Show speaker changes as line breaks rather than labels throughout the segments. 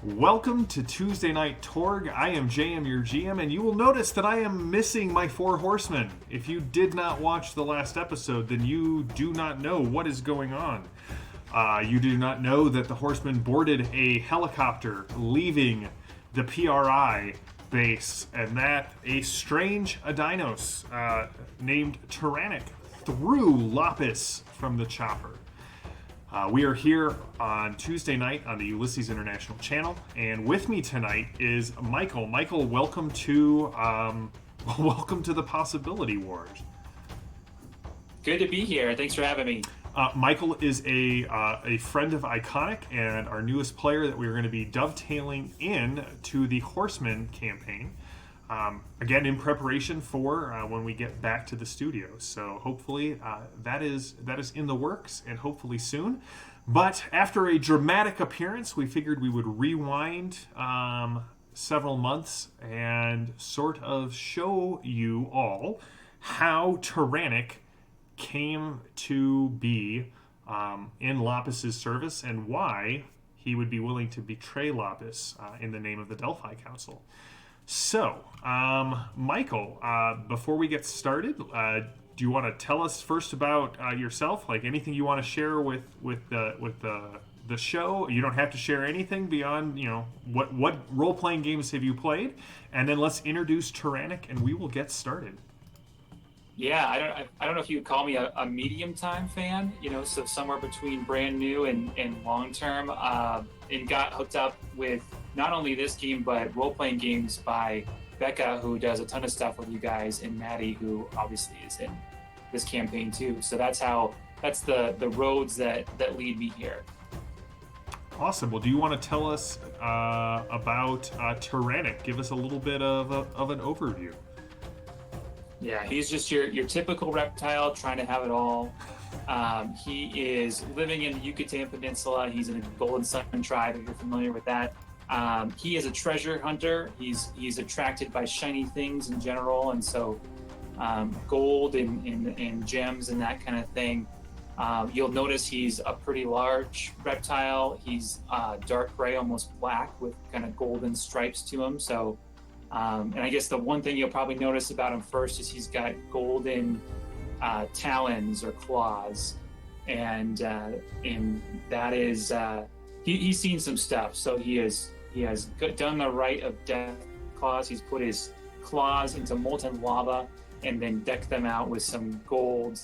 Welcome to Tuesday Night Torg. I am JM, your GM, and you will notice that I am missing my four horsemen. If you did not watch the last episode, then you do not know what is going on. You do not know that the horsemen boarded a helicopter leaving the PRI base, and that a strange Adinos named Tyranic threw Lapis from the chopper. We are here on Tuesday night on the Ulysses International channel, and with me tonight is Michael. Michael, welcome to the Possibility Wars.
Good to be here. Thanks for having me.
Michael is a friend of Iconic and our newest player that we're going to be dovetailing in to the Horseman campaign. Again, in preparation for when we get back to the studio. So hopefully that is in the works, and hopefully soon. But after a dramatic appearance, we figured we would rewind several months and sort of show you all how Tyranic came to be in Lapis's service and why he would be willing to betray Lapis in the name of the Delphi Council. So, Michael, before we get started, do you want to tell us first about yourself? Like anything you want to share with the show? You don't have to share anything beyond, what role playing games have you played, and then let's introduce Tyranic, and we will get started.
Yeah, I don't know if you would call me a medium time fan. So somewhere between brand new and long term, and got hooked up with not only this game, but role-playing games by Becca, who does a ton of stuff with you guys, and Maddie, who obviously is in this campaign too. So that's the roads that lead me here.
Awesome. Well, do you want to tell us about Tyranic? Give us a little bit of an overview.
Yeah, he's just your typical reptile trying to have it all. He is living in the Yucatan Peninsula. He's in the Golden Sun tribe, if you're familiar with that. He is a treasure hunter. He's attracted by shiny things in general, and so gold and gems and that kind of thing. You'll notice he's a pretty large reptile. He's dark gray, almost black, with kind of golden stripes to him. So, and I guess the one thing you'll probably notice about him first is he's got golden talons or claws, and that is he's seen some stuff. So he has done the rite of death claws. He's put his claws into molten lava and then decked them out with some gold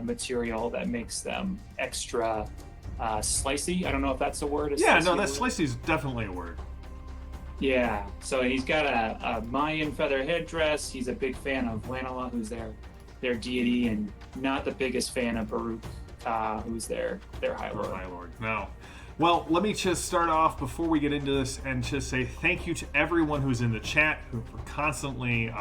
material that makes them extra slicey. I don't know if that's a word.
Yeah, no, that slicey is definitely a word.
Yeah, so he's got a Mayan feather headdress. He's a big fan of Lanoa, who's their deity, and not the biggest fan of Baruch, who's their High Lord.
High Lord. No. Well, let me just start off before we get into this and just say thank you to everyone who's in the chat, who are constantly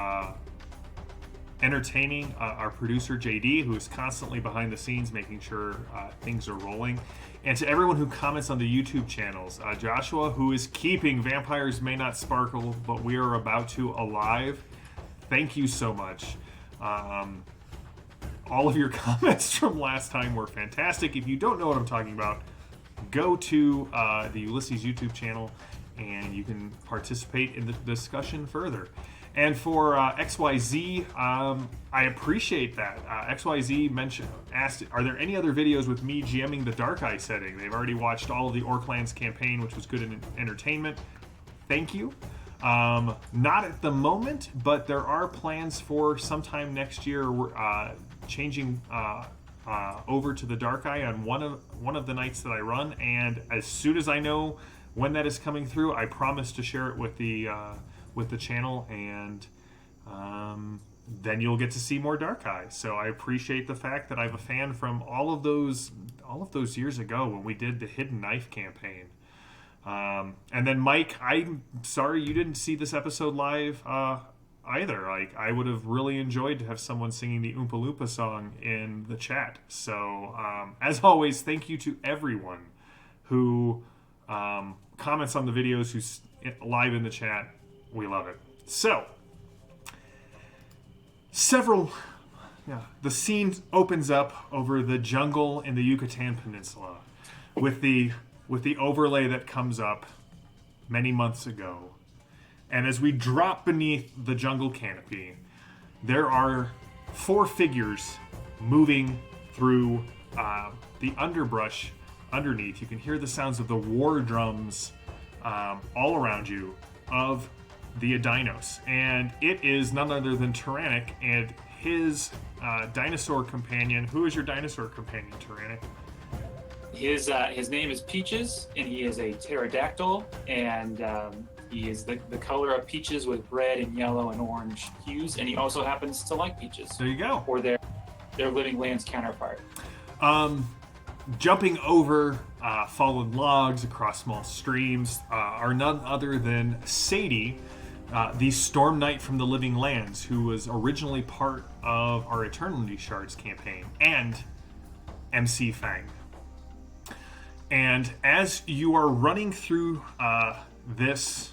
entertaining our producer JD, who is constantly behind the scenes making sure things are rolling, and to everyone who comments on the YouTube channels. Joshua, who is keeping Vampires May Not Sparkle, but we are about to alive. Thank you so much. All of your comments from last time were fantastic. If you don't know what I'm talking about, go to the Ulysses YouTube channel and you can participate in the discussion further. And for XYZ, I appreciate that. XYZ asked, are there any other videos with me GMing the Dark Eye setting? They've already watched all of the Orclan's campaign, which was good in entertainment. Thank you. Not at the moment, but there are plans for sometime next year. We're changing over to the Dark Eye on one of the nights that I run, and as soon as I know when that is coming through, I promise to share it with the channel, and then you'll get to see more Dark Eye. So I appreciate the fact that I have a fan from all of those years ago when we did the Hidden Knife campaign. And then Mike, I'm sorry you didn't see this episode live either. Like, I would have really enjoyed to have someone singing the Oompa Loompa song in the chat. So as always, thank you to everyone who comments on the videos, who's live in the chat. We love it. So, the scene opens up over the jungle in the Yucatan Peninsula with the overlay that comes up many months ago. And as we drop beneath the jungle canopy, there are 4 figures moving through the underbrush underneath. You can hear the sounds of the war drums all around you of the Adinos. And it is none other than Tyranic and his dinosaur companion. Who is your dinosaur companion, Tyranic?
His name is Peaches, and he is a pterodactyl, and he is the color of peaches with red and yellow and orange hues, and he also happens to like peaches.
There you go.
Or their living lands counterpart.
Jumping over fallen logs across small streams are none other than Sadie, the Storm Knight from the Living Lands, who was originally part of our Eternity Shards campaign, and MC Fang. And as you are running through this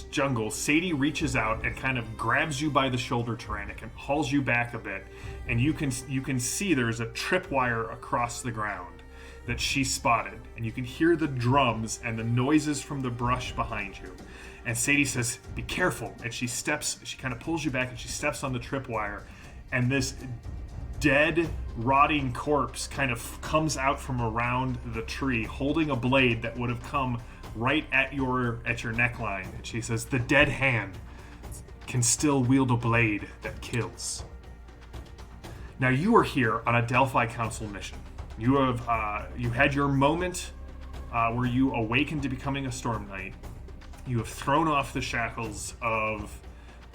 jungle, Sadie reaches out and kind of grabs you by the shoulder, Tyranic, and hauls you back a bit. And you can see there's a tripwire across the ground that she spotted, and you can hear the drums and the noises from the brush behind you. And Sadie says, "Be careful!" And she kind of pulls you back, and she steps on the tripwire, and this dead, rotting corpse kind of comes out from around the tree, holding a blade that would have come right at your neckline. And she says, "The dead hand can still wield a blade that kills." Now you are here on a Delphi Council mission. You had your moment where you awakened to becoming a Storm Knight. You have thrown off the shackles of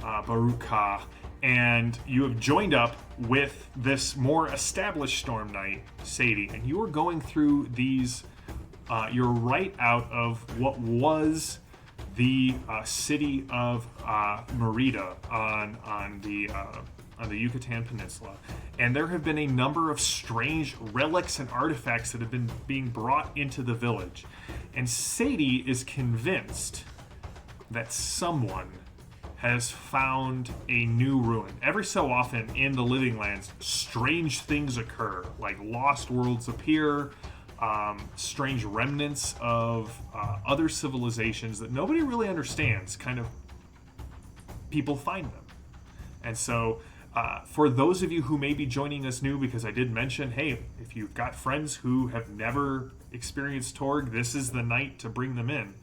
Baruch Ka, and you have joined up with this more established Storm Knight, Sadie, and you are going through these. You're right out of what was the city of Merida on the Yucatan Peninsula, and there have been a number of strange relics and artifacts that have been being brought into the village, and Sadie is convinced that someone has found a new ruin. Every so often in the Living Lands, strange things occur, like lost worlds appear, strange remnants of other civilizations that nobody really understands, kind of people find them. And so for those of you who may be joining us new, because I did mention, hey, if you've got friends who have never experienced Torg, this is the night to bring them in.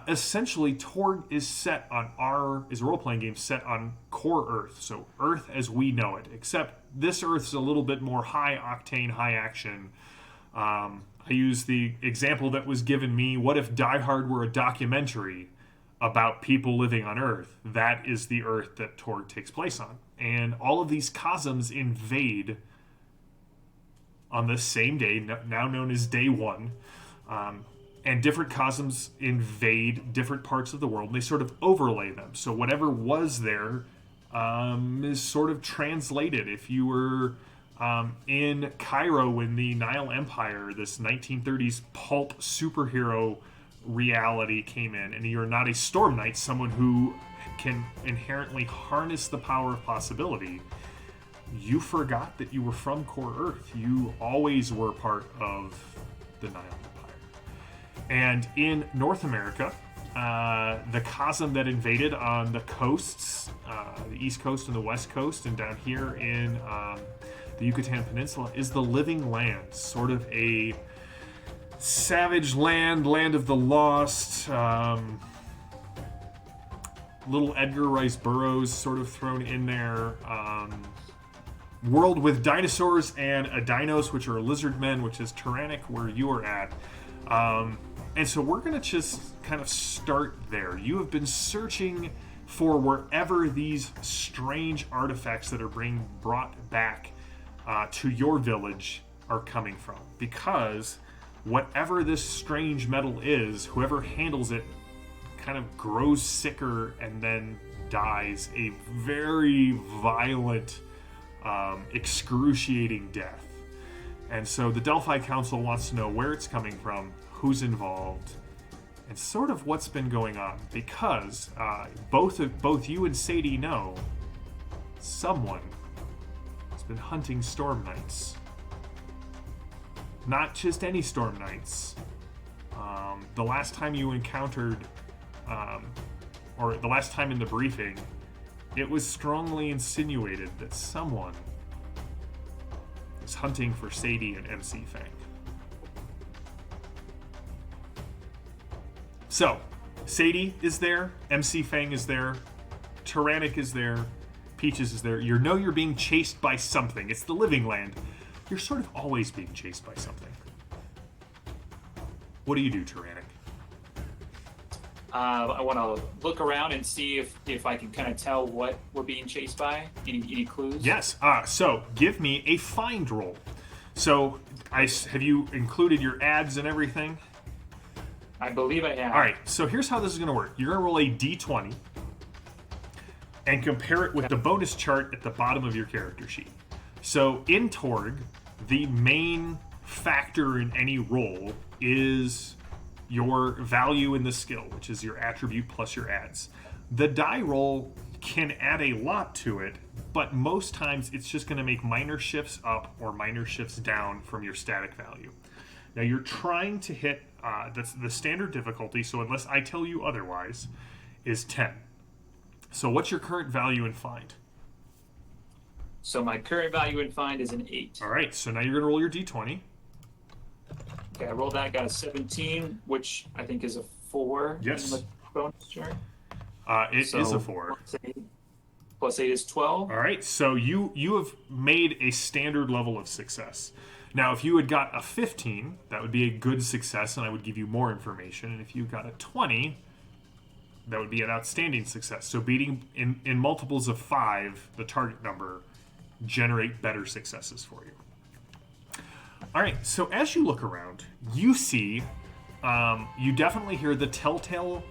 Essentially, Torg is a role-playing game set on core Earth, so Earth as we know it, except this Earth's a little bit more high-octane, high-action. I use the example that was given me, what if Die Hard were a documentary about people living on Earth? That is the Earth that Torg takes place on. And all of these cosms invade on the same day, now known as Day 1. And different cosms invade different parts of the world, and they sort of overlay them. So whatever was there is sort of translated. If you were in Cairo when the Nile Empire, this 1930s pulp superhero reality came in, and you're not a Storm Knight, someone who can inherently harness the power of possibility, you forgot that you were from core Earth. You always were part of the Nile Empire. And in North America, the cosm that invaded on the coasts, the East Coast and the West Coast, and down here in the Yucatan Peninsula, is the Living Lands, sort of a savage land of the lost, little Edgar Rice Burroughs sort of thrown in there, world with dinosaurs and Adinos, which are lizard men, which is Tyranic, where you are at. And so we're going to just kind of start there. You have been searching for wherever these strange artifacts that are being brought back to your village are coming from. Because whatever this strange metal is, whoever handles it kind of grows sicker and then dies a very violent, excruciating death. And so the Delphi Council wants to know where it's coming from, who's involved, and sort of what's been going on. Because both you and Sadie know someone has been hunting Storm Knights. Not just any Storm Knights. The last time you encountered, or the last time in the briefing, it was strongly insinuated that someone is hunting for Sadie and MC Fang. So, Sadie is there, MC Fang is there, Tyranic is there, Peaches is there. You know you're being chased by something. It's the living land. You're sort of always being chased by something. What do you do, Tyranic?
I want to look around and see if I can kind of tell what we're being chased by. Any clues?
Yes. So give me a find roll. So have you included your ads and everything?
I believe I have.
All right. So here's how this is going to work. You're going to roll a d20 and compare it with the bonus chart at the bottom of your character sheet. So in Torg, the main factor in any roll is your value in the skill, which is your attribute plus your ads. The die roll can add a lot to it, but most times it's just going to make minor shifts up or minor shifts down from your static value. Now you're trying to hit that's the standard difficulty, so unless I tell you otherwise, is 10. So what's your current value in find?
So my current value in find is an 8.
All right, so now you're going to roll your d20.
Okay, I rolled that, got a 17, which I think is a 4.
Yes.
In the bonus chart.
It is a 4.
Plus 8 is 12.
All right, so you have made a standard level of success. Now, if you had got a 15, that would be a good success, and I would give you more information. And if you got a 20, that would be an outstanding success. So beating in multiples of 5, the target number, generate better successes for you. All right, so as you look around, you see, you definitely hear the telltale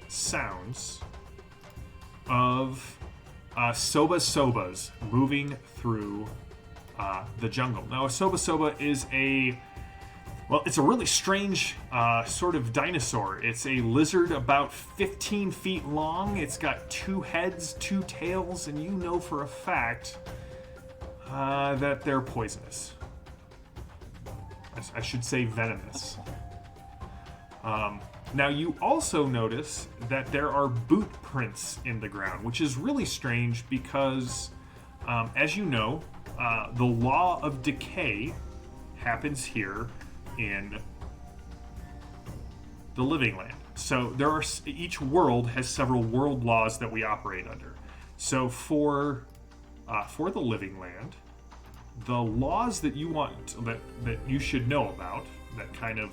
sounds of sobas moving through the jungle. Now, a soba is it's a really strange sort of dinosaur. It's a lizard about 15 feet long. It's got 2 heads, 2 tails, and you know for a fact that they're poisonous. I should say venomous. Now, you also notice that there are boot prints in the ground, which is really strange because, as you know, the law of decay happens here in the living land. So each world has several world laws that we operate under. So for the living land, the laws that you want that you should know about that kind of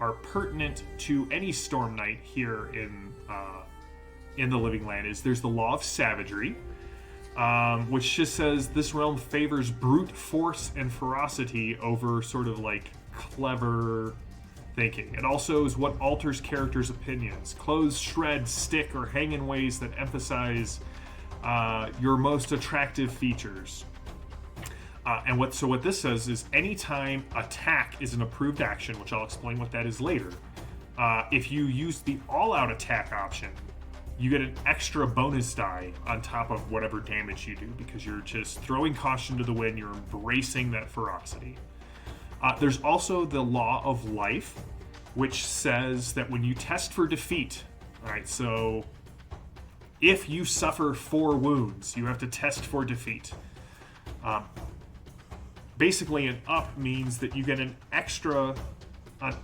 are pertinent to any storm knight here in the living land is there's the law of savagery, which just says this realm favors brute force and ferocity over sort of like clever thinking. It also is what alters characters' opinions. Clothes shred, stick, or hang in ways that emphasize your most attractive features. And what this says is anytime attack is an approved action, which I'll explain what that is later, if you use the all-out attack option, you get an extra bonus die on top of whatever damage you do because you're just throwing caution to the wind, you're embracing that ferocity. There's also the law of life, which says that when you test for defeat, all right, so if you suffer 4 wounds, you have to test for defeat. Basically, an up means that you get an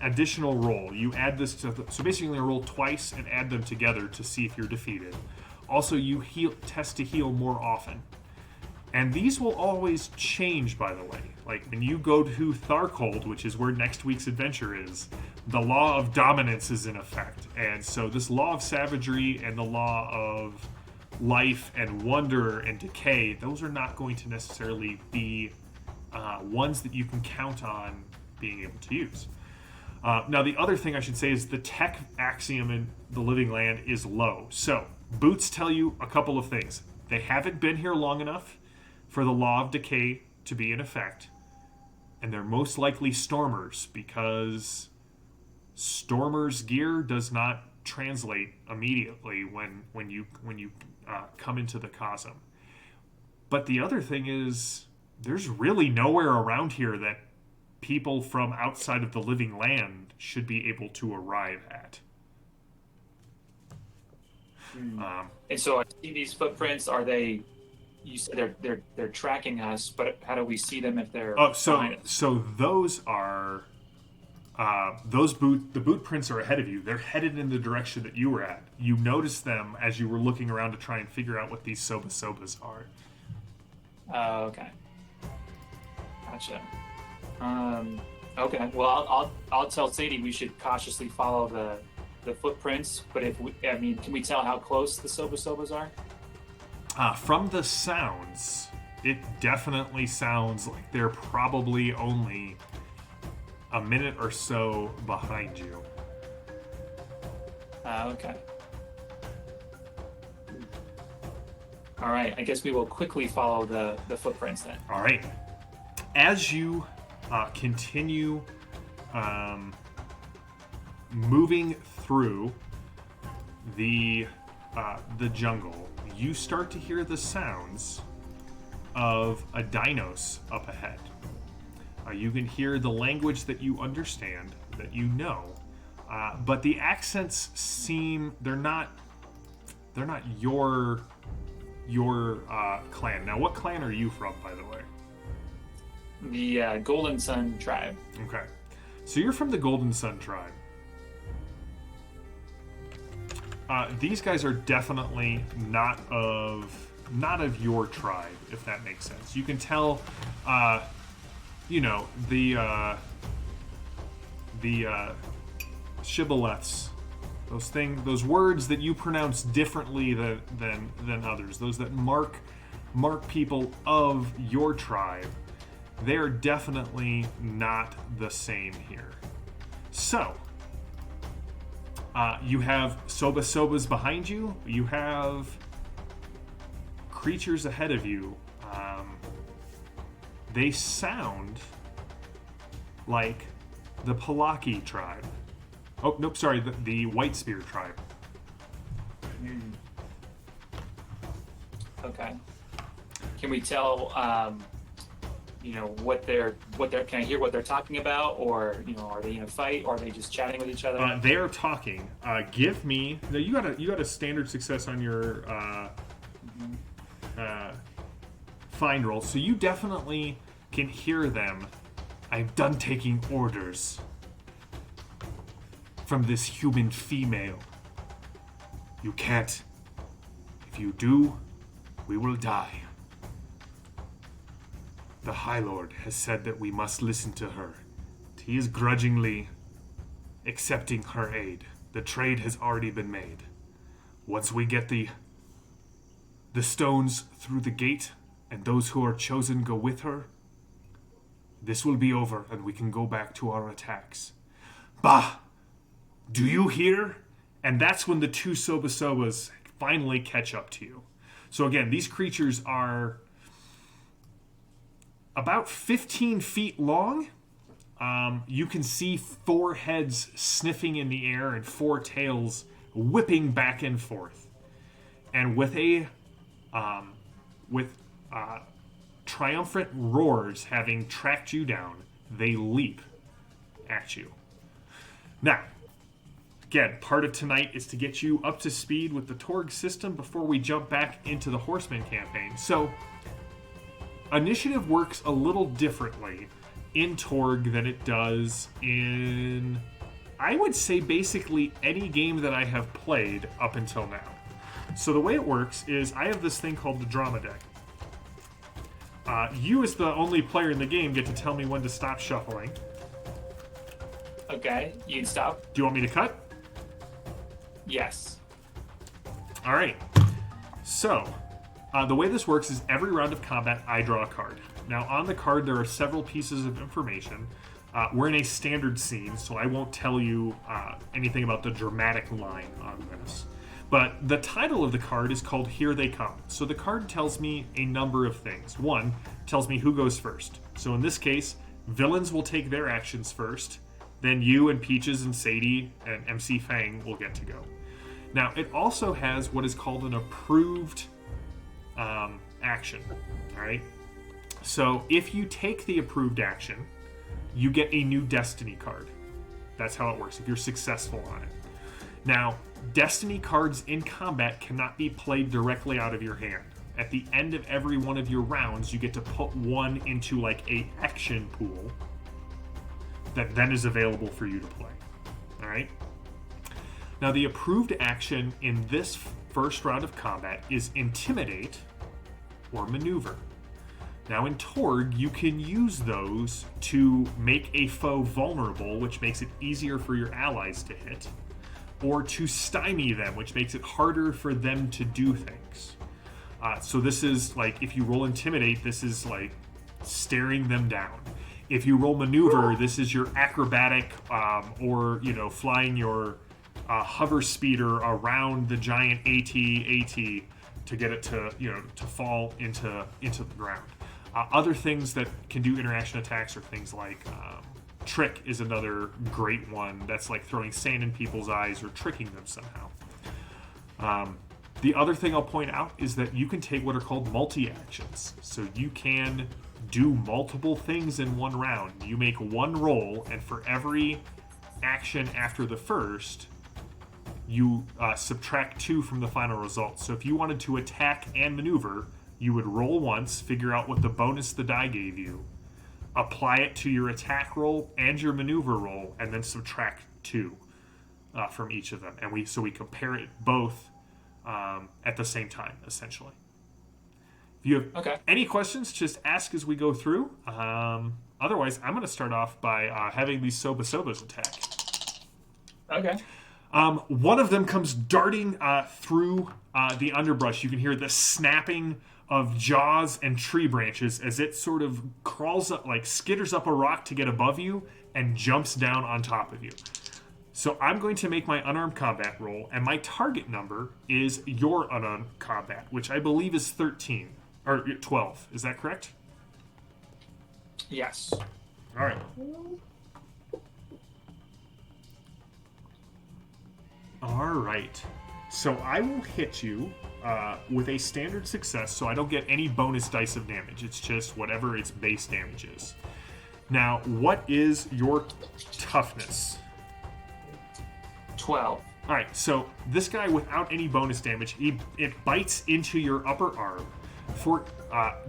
additional roll. You add this to so basically you roll twice and add them together to see if you're defeated. Also, you test to heal more often. And these will always change, by the way. Like when you go to Tharcold, which is where next week's adventure is, the law of dominance is in effect. And so this law of savagery and the law of life and wonder and decay, those are not going to necessarily be ones that you can count on being able to use. Now, the other thing I should say is the tech axiom in the living land is low. So, boots tell you a couple of things. They haven't been here long enough for the law of decay to be in effect, and they're most likely stormers because stormers' gear does not translate immediately when you come into the chasm. But the other thing is there's really nowhere around here that people from outside of the living land should be able to arrive at.
And so I see these footprints. Are they? You said they're tracking us, but how do we see them if they're behind us?
So those are the boot prints are ahead of you. They're headed in the direction that you were at. You noticed them as you were looking around to try and figure out what these sobas are.
Okay. Gotcha. Okay. Well, I'll tell Sadie we should cautiously follow the footprints. But can we tell how close the sobas are?
From the sounds, it definitely sounds like they're probably only a minute or so behind you.
Okay. All right. I guess we will quickly follow the footprints then.
All right. As you continue moving through the jungle, you start to hear the sounds of a dinos up ahead. You can hear the language that you understand, that you know, but the accents they're not your clan. Now, what clan are you from, by the way?
The Golden Sun tribe.
Okay, so you're from the Golden Sun tribe. These guys are definitely not of your tribe, if that makes sense. You can tell, the shibboleths, those words that you pronounce differently than others, those that mark people of your tribe. They're definitely not the same here. So, you have sobas behind you. You have creatures ahead of you. They sound like the Palaki tribe. Oh, nope, sorry, the White Spear tribe.
Okay. Can we tell, what they're, can I hear what they're talking about? Or, are they in a fight? Or are they just chatting with each other?
They are talking. Give me, no, you got a standard success on your find roll, so you definitely can hear them. I'm done taking orders from this human female. You can't. If you do, we will die. The High Lord has said that we must listen to her. He is grudgingly accepting her aid. The trade has already been made. Once we get the stones through the gate, and those who are chosen go with her, this will be over, and we can go back to our attacks. Bah! Do you hear? And that's when the two sobas finally catch up to you. So again, these creatures are about 15 feet long. You can see 4 heads sniffing in the air and 4 tails whipping back and forth. And with triumphant roars having tracked you down, they leap at you. Now, again, part of tonight is to get you up to speed with the Torg system before we jump back into the Horseman campaign. So, initiative works a little differently in Torg than it does in, I would say, basically any game that I have played up until now. So the way it works is I have this thing called the drama deck. You, as the only player in the game, get to tell me when to stop shuffling.
Okay, you can stop.
Do you want me to cut?
Yes.
All right. So, the way this works is every round of combat, I draw a card. Now, on the card, there are several pieces of information. We're in a standard scene, so I won't tell you anything about the dramatic line on this. But the title of the card is called Here They Come. So the card tells me a number of things. One, tells me who goes first. So in this case, villains will take their actions first. Then you and Peaches and Sadie and MC Fang will get to go. Now, it also has what is called an approved action. All right. So if you take the approved action, you get a new destiny card. That's how it works, if you're successful on it. Now, destiny cards in combat cannot be played directly out of your hand. At the end of every one of your rounds, you get to put one into like a action pool that then is available for you to play. All right? Now, the approved action in this first round of combat is Intimidate or Maneuver. Now, in Torg, you can use those to make a foe vulnerable, which makes it easier for your allies to hit, or to stymie them, which makes it harder for them to do things. So this is like, if you roll Intimidate, this is like staring them down. If you roll Maneuver, this is your acrobatic, or, you know, flying your hover speeder around the giant AT to get it to, you know, to fall into the ground. Other things that can do interaction attacks are things like Trick is another great one. That's like throwing sand in people's eyes or tricking them somehow. The other thing I'll point out is that you can take what are called multi-actions. So you can do multiple things in one round. You make one roll, and for every action after the first, you subtract 2 from the final result. So if you wanted to attack and maneuver, you would roll once, figure out what the bonus the die gave you, apply it to your attack roll and your maneuver roll, and then subtract 2 from each of them. And we compare it both at the same time, essentially. If you have any questions, just ask as we go through. Otherwise, I'm going to start off by having these Soba-Sobas attack.
Okay.
One of them comes darting through the underbrush. You can hear the snapping of jaws and tree branches as it sort of crawls up, like skitters up a rock to get above you and jumps down on top of you. So I'm going to make my unarmed combat roll, and my target number is your unarmed combat, which I believe is 13 or 12. Is that correct?
Yes.
All right. All right. So I will hit you with a standard success, so I don't get any bonus dice of damage. It's just whatever its base damage is. Now, what is your toughness?
12.
All right, so this guy, without any bonus damage, it bites into your upper arm for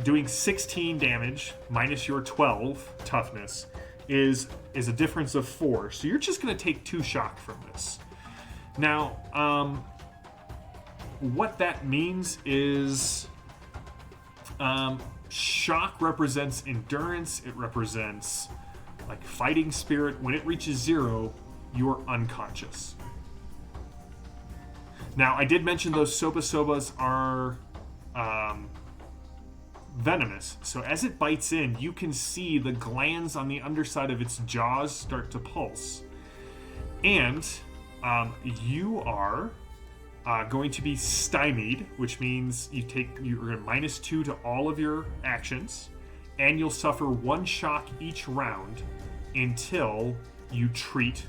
doing 16 damage minus your 12 toughness is a difference of 4. So you're just going to take 2 shock from this. Now, what that means is shock represents endurance. It represents like fighting spirit. When it reaches 0, you're unconscious. Now, I did mention those Soba-Sobas are venomous. So as it bites in, you can see the glands on the underside of its jaws start to pulse. And you are going to be stymied, which means you're going to -2 to all of your actions, and you'll suffer 1 shock each round until you treat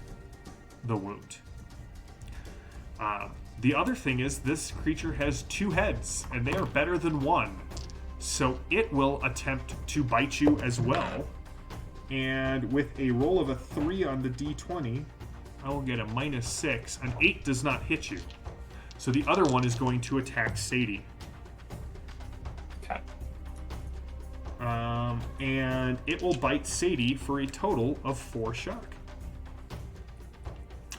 the wound. The other thing is this creature has 2 heads, and they are better than 1. So it will attempt to bite you as well. And with a roll of a 3 on the d20, I will get a -6. An 8 does not hit you. So the other one is going to attack Sadie.
Okay.
And it will bite Sadie for a total of 4 shock.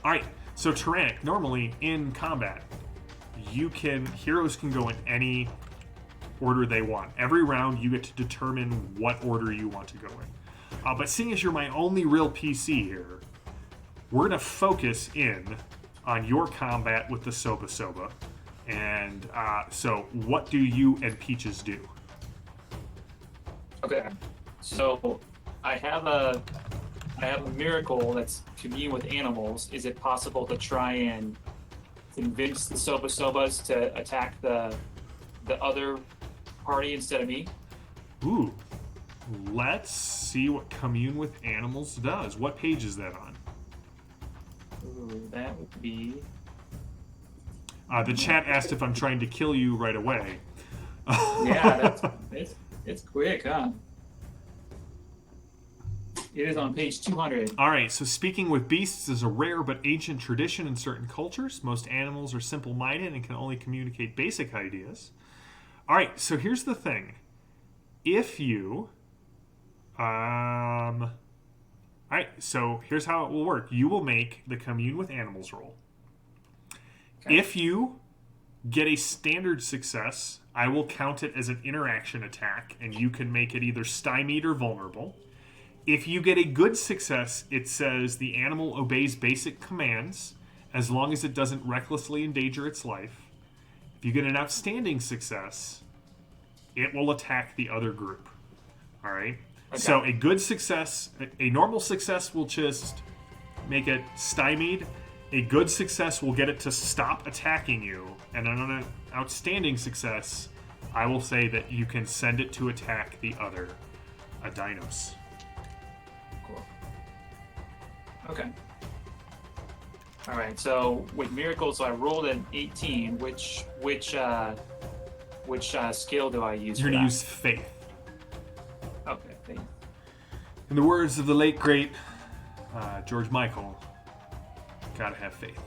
Alright, so Tyranic, normally in combat, heroes can go in any order they want. Every round you get to determine what order you want to go in. But seeing as you're my only real PC here, we're going to focus in on your combat with the Soba-Soba. And so what do you and Peaches do?
Okay. So I have a miracle that's commune with animals. Is it possible to try and convince the Soba-Sobas to attack the other party instead of me?
Ooh. Let's see what commune with animals does. What page is that on?
Ooh, that would be...
The chat asked if I'm trying to kill you right away.
Yeah, it's quick, huh? It is on page 200.
All right, so speaking with beasts is a rare but ancient tradition in certain cultures. Most animals are simple-minded and can only communicate basic ideas. All right, so here's the thing. If you... all right, so here's how it will work. You will make the Commune with Animals roll. Okay. If you get a standard success, I will count it as an interaction attack, and you can make it either stymied or vulnerable. If you get a good success, it says the animal obeys basic commands as long as it doesn't recklessly endanger its life. If you get an outstanding success, it will attack the other group. All right? Okay. So a good success, a normal success will just make it stymied. A good success will get it to stop attacking you. And on an outstanding success, I will say that you can send it to attack the other dinos.
Cool. Okay. All right. So with miracles, so I rolled an 18. Which skill do I use?
You're going to use faith.
Okay, faith.
In the words of the late great George Michael, gotta have faith.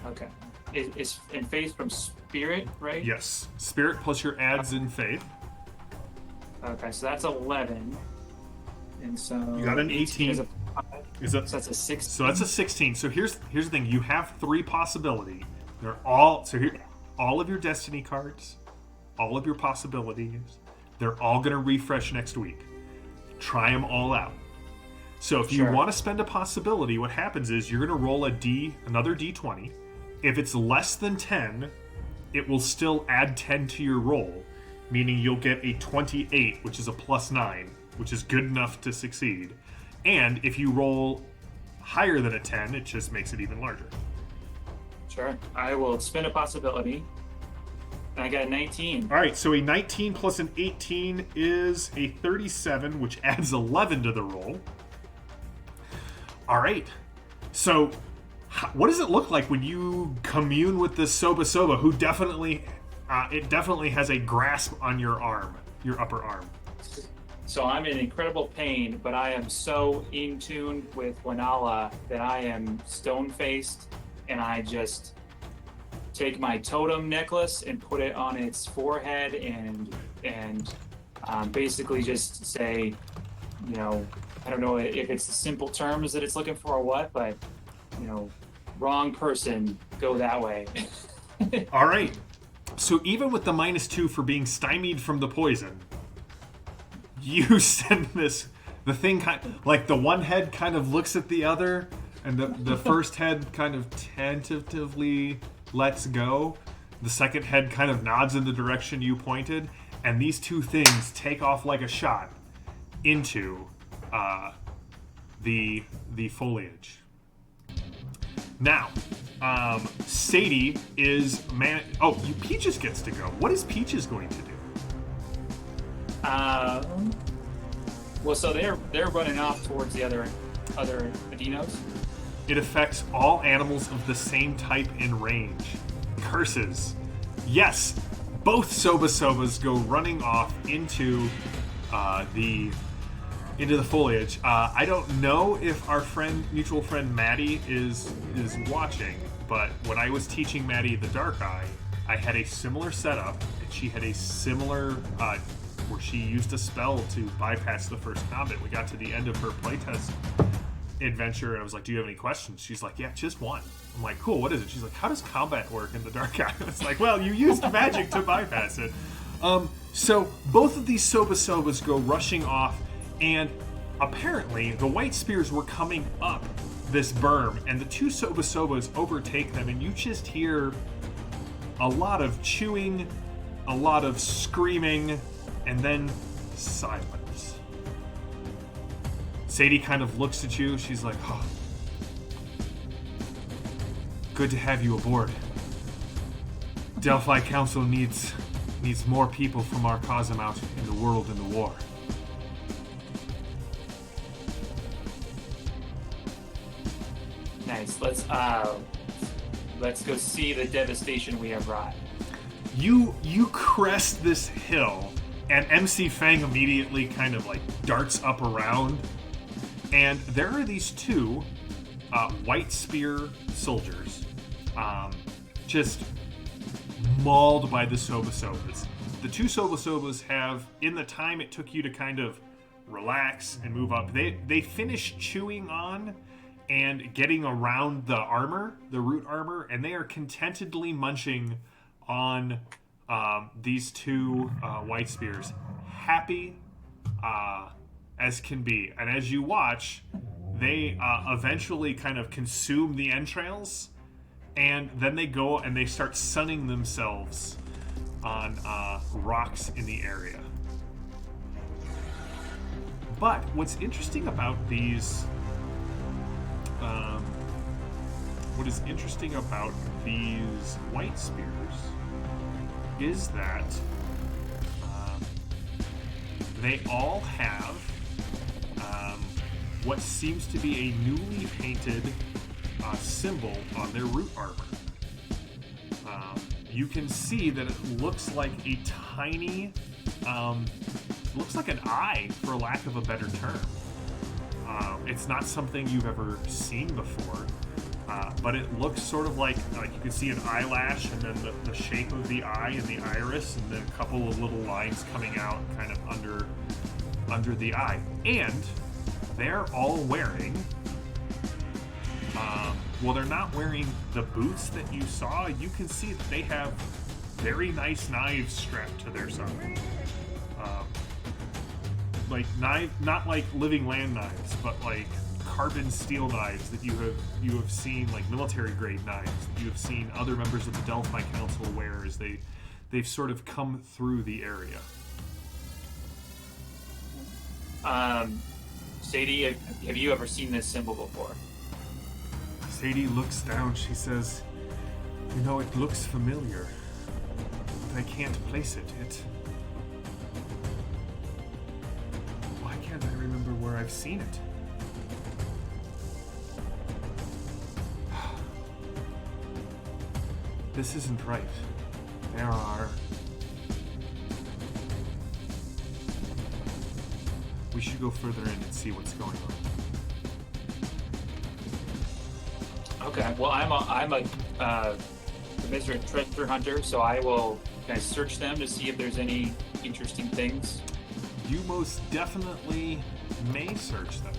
Okay. Is in faith from spirit, right?
Yes. Spirit plus your adds in faith.
Okay, so that's 11. And so
you got an 18.
So that's a 16.
So that's a 16. So here's the thing. You have 3 possibility. They're all all of your destiny cards, all of your possibilities, they're all going to refresh next week. Try them all out. So if you want to spend a possibility, what happens is you're going to roll another D20. If it's less than 10, it will still add 10 to your roll, meaning you'll get a 28, which is a +9, which is good enough to succeed. And if you roll higher than a 10, it just makes it even larger.
Sure. I will spend a possibility. And I got a 19.
All right, so a 19 plus an 18 is a 37, which adds 11 to the roll. All right. So what does it look like when you commune with this Soba Soba, who definitely has a grasp on your arm, your upper arm?
So I'm in incredible pain, but I am so in tune with Wanala that I am stone-faced, and I just take my totem necklace and put it on its forehead and basically just say, I don't know if it's the simple terms that it's looking for or what, but, wrong person, go that way.
All right. So even with the -2 for being stymied from the poison, you send the thing like the one head kind of looks at the other, and the first head kind of tentatively lets go. The second head kind of nods in the direction you pointed, and these two things take off like a shot into the foliage. Now, Sadie is Peaches gets to go. What is Peaches going to do?
Well, so they're running off towards the other dinos.
It affects all animals of the same type in range. Curses. Yes, both Soba Sobas go running off into the foliage. I don't know if our mutual friend Maddie is watching, but when I was teaching Maddie the Dark Eye, I had a similar setup, and she had a similar where she used a spell to bypass the first combat. We got to the end of her playtest adventure, and I was like, do you have any questions? She's like, yeah, just one. I'm like, cool, what is it? She's like, how does combat work in the Dark Eye? It's like, well, you used magic to bypass it. So both of these Soba Sobas go rushing off, and apparently the White Spears were coming up this berm, and the two Soba Sobas overtake them, and you just hear a lot of chewing, a lot of screaming, and then silence. Sadie kind of looks at you. She's like, oh, good to have you aboard. Delphi Council needs more people from our cosm out in the world in the war.
Nice. Let's go see the devastation we have wrought.
You crest this hill, and MC Fang immediately kind of like darts up around And there are these two white spear soldiers just mauled by the Soba-Sobas. The two Soba-Sobas have, in the time it took you to kind of relax and move up, they finish chewing on and getting around the armor, the root armor, and they are contentedly munching on these two white spears, happy as can be. And as you watch, they eventually kind of consume the entrails, and then they go and they start sunning themselves on rocks in the area. But what's interesting about these, white spears is that they all have what seems to be a newly painted symbol on their root armor. You can see that it looks like a tiny, looks like an eye, for lack of a better term. It's not something you've ever seen before, but it looks sort of like you can see an eyelash, and then the shape of the eye and the iris, and then a couple of little lines coming out kind of under the eye. And they're all wearing, well, they're not wearing the boots that you saw. You can see that they have very nice knives strapped to their side. Like not like living land knives, but like carbon steel knives that you have seen, like military grade knives that you have seen other members of the Delphi Council wear as they've sort of come through the area.
Sadie, have you ever seen this symbol before?
Sadie looks down. She says, "You know, it looks familiar, but I can't place it. Why can't I remember where I've seen it?" This isn't right. There are... We should go further in and see what's going on.
Okay. Well, I'm a commiserate treasure hunter, so I will kind of search them to see if there's any interesting things.
You most definitely may search them.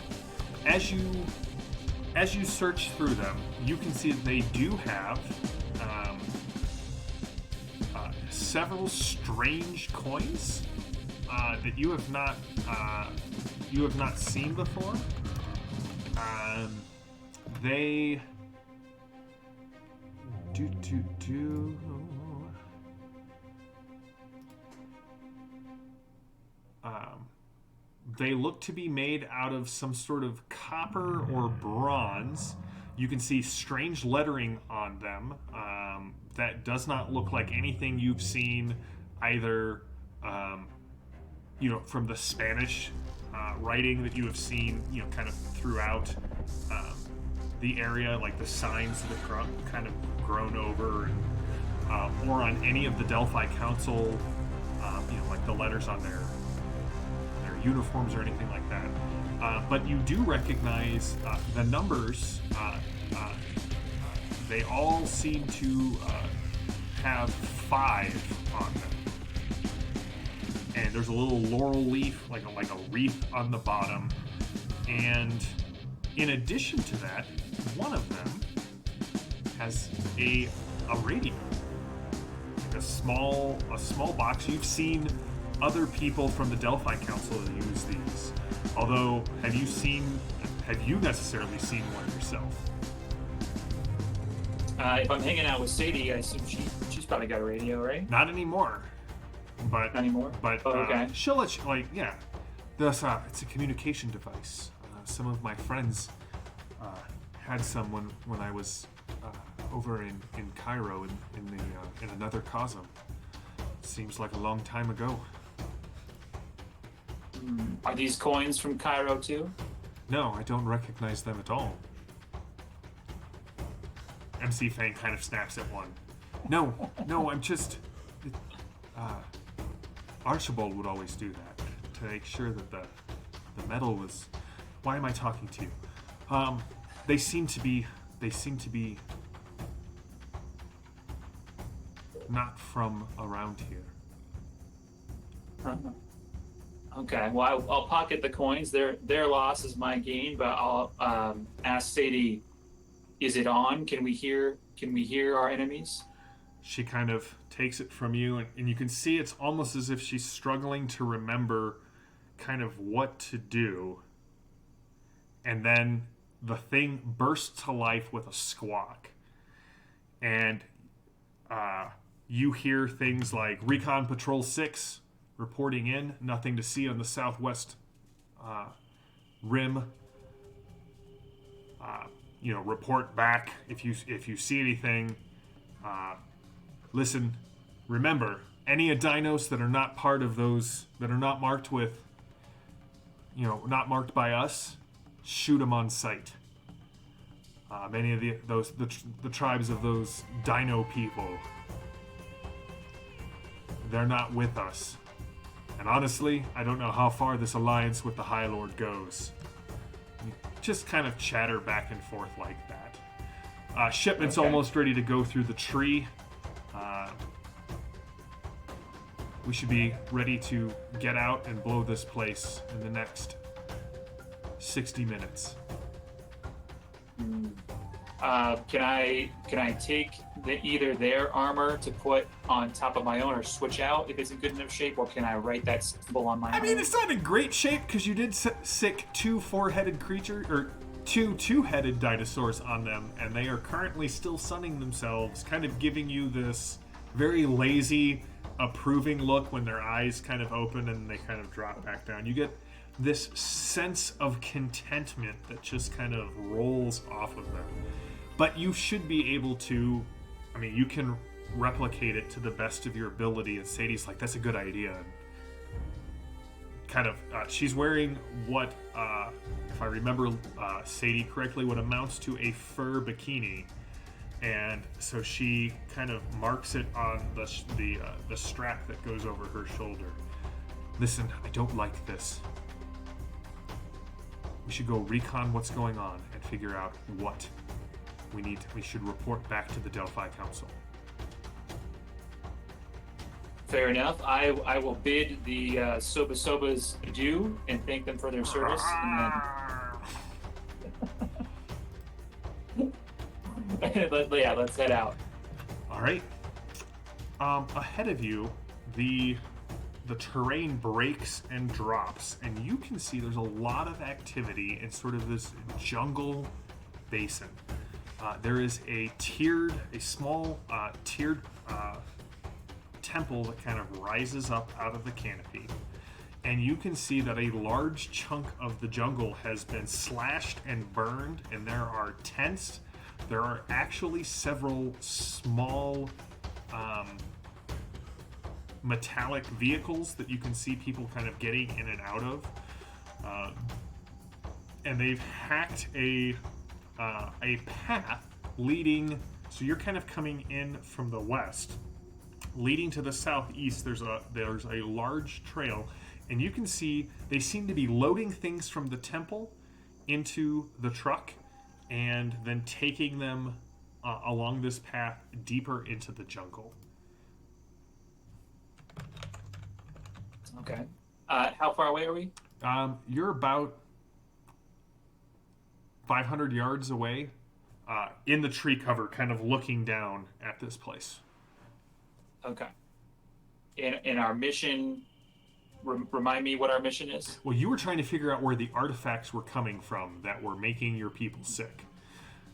As you search through them, you can see that they do have several strange coins that you have not seen before. They they look to be made out of some sort of copper or bronze. You can see strange lettering on them that does not look like anything you've seen either from the Spanish writing that you have seen, kind of throughout the area, like the signs that have kind of grown over, or on any of the Delphi Council, like the letters on their uniforms or anything like that. But you do recognize the numbers. They all seem to have 5 on them. And there's a little laurel leaf, like a wreath on the bottom. And in addition to that, one of them has a radio, like a small box. You've seen other people from the Delphi Council use these. Although, have you necessarily seen one yourself?
If I'm hanging out with Sadie, I assume she's probably got a radio, right?
Not anymore. But
Not anymore?
But
okay.
She'll let you, it's a communication device. Some of my friends had some when I was over in Cairo in another cosm. Seems like a long time ago.
Are these coins from Cairo too?
No, I don't recognize them at all. MC Fang kind of snaps at one. No, I'm just... Archibald would always do that to make sure that the metal was Why am I talking to you? They seem to be not from around here.
Okay, well, I'll pocket the coins. Their loss is my gain, but I'll ask Sadie, is it on? Can we hear our enemies?
She kind of takes it from you, and you can see it's almost as if she's struggling to remember kind of what to do. And then the thing bursts to life with a squawk. And you hear things like Recon Patrol 6 reporting in, nothing to see on the southwest rim. Report back if you see anything. Listen, remember, any Adinos that are not part of those, that are not marked with, not marked by us, shoot them on sight. Many of the tribes of those Dino people, they're not with us. And honestly, I don't know how far this alliance with the High Lord goes. You just kind of chatter back and forth like that. Shipment's almost ready to go through the tree. We should be ready to get out and blow this place in the next 60 minutes.
Can I take either their armor to put on top of my own, or switch out if it's in good enough shape, or can I write that symbol on my own?
I mean, it's not in great shape because you did sick two four-headed creatures, or two-headed dinosaurs on them, and they are currently still sunning themselves, kind of giving you this very lazy, approving look when their eyes kind of open and they kind of drop back down. You get this sense of contentment that just kind of rolls off of them. But you should be able to, you can replicate it to the best of your ability. And Sadie's like, that's a good idea. And kind of, she's wearing what, if I remember Sadie correctly, what amounts to a fur bikini. And so she kind of marks it on the strap that goes over her shoulder. Listen, I don't like this. We should go recon what's going on and figure out what we should report back to the Delphi Council.
Fair enough. I will bid the Sobas adieu and thank them for their service. And then... let's head out.
All right. Ahead of you, the terrain breaks and drops, and you can see there's a lot of activity in sort of this jungle basin. There is a small tiered temple that kind of rises up out of the canopy, and you can see that a large chunk of the jungle has been slashed and burned, and there are tents. There are actually several small metallic vehicles that you can see people kind of getting in and out of, and they've hacked a path leading. So you're kind of coming in from the west, leading to the southeast. There's a large trail, and you can see they seem to be loading things from the temple into the truck, and then taking them along this path deeper into the jungle.
Okay. How far away are we?
You're about 500 yards away, in the tree cover, kind of looking down at this place.
Okay. And our mission, remind me what our mission is?
Well, you were trying to figure out where the artifacts were coming from that were making your people sick.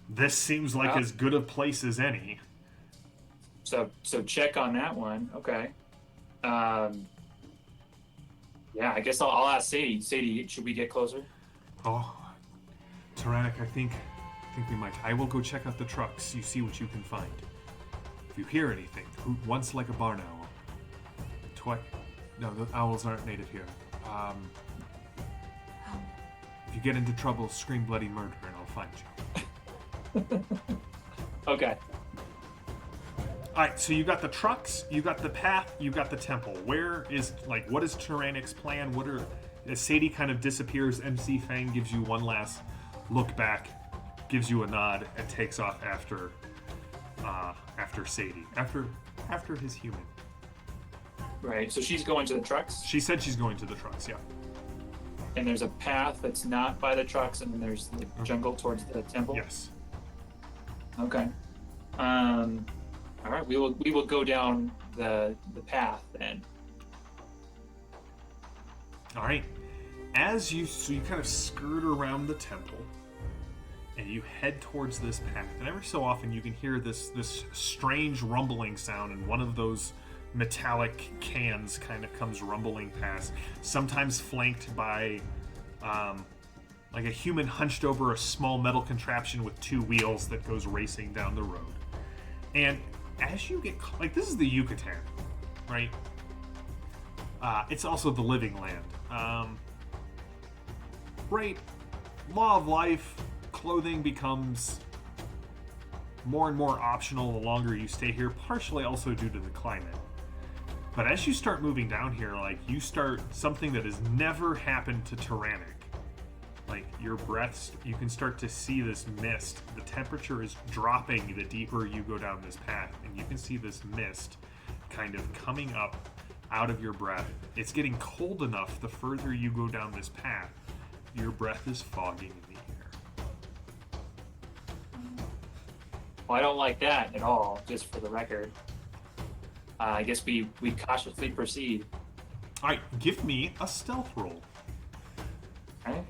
This seems like as good a place as any.
So check on that one. Okay. Yeah, I guess I'll ask Sadie. Sadie, should we get closer?
Oh, Tyranic, I think we might. I will go check out the trucks. You see what you can find. If you hear anything, hoot once like a barn owl. No, the owls aren't native here. If you get into trouble, scream bloody murder and I'll find you.
Okay.
Alright, so you got the trucks, you got the path, you got the temple. What is Tyranic's plan? As Sadie kind of disappears, MC Fang gives you one last look back, gives you a nod, and takes off after Sadie, after his human.
Right. So she's going to the trucks.
She said she's going to the trucks. Yeah.
And there's a path that's not by the trucks, and then there's the jungle towards the temple.
Yes.
Okay. All right. We will go down the path then.
All right. As you kind of skirt around the temple, and you head towards this path, and every so often you can hear this strange rumbling sound, and one of those metallic cans kind of comes rumbling past, sometimes flanked by like a human hunched over a small metal contraption with two wheels that goes racing down the road. And as you get like, this is the Yucatan, right? It's also the living land. Right, law of life, clothing becomes more and more optional the longer you stay here, partially also due to the climate. But as you start moving down here, like, you start something that has never happened to Tyranic. Like, your breaths, you can start to see this mist. The temperature is dropping the deeper you go down this path, and you can see this mist kind of coming up out of your breath. It's getting cold enough the further you go down this path, your breath is fogging in the air.
Well, I don't like that at all, just for the record. I guess we cautiously proceed.
All right, give me a stealth roll.
Okay.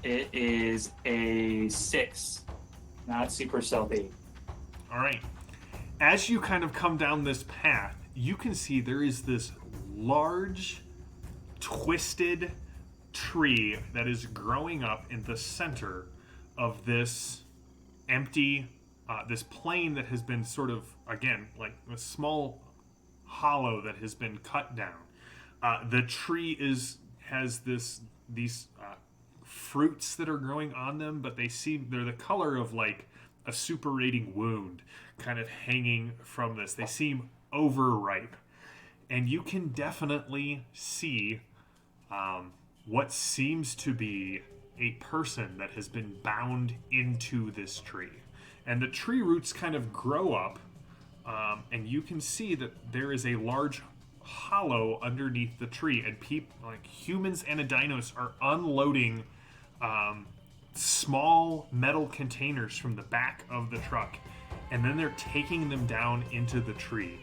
It is a 6. Not super stealthy.
All right. As you kind of come down this path, you can see there is this large, twisted tree that is growing up in the center of this empty, this plain that has been sort of, again, like a small hollow that has been cut down. The tree has these fruits that are growing on them, but they're the color of like a suppurating wound kind of hanging from this. They seem overripe, and you can definitely see what seems to be a person that has been bound into this tree. And the tree roots kind of grow up, and you can see that there is a large hollow underneath the tree, and like humans and dinos are unloading small metal containers from the back of the truck, and then they're taking them down into the tree.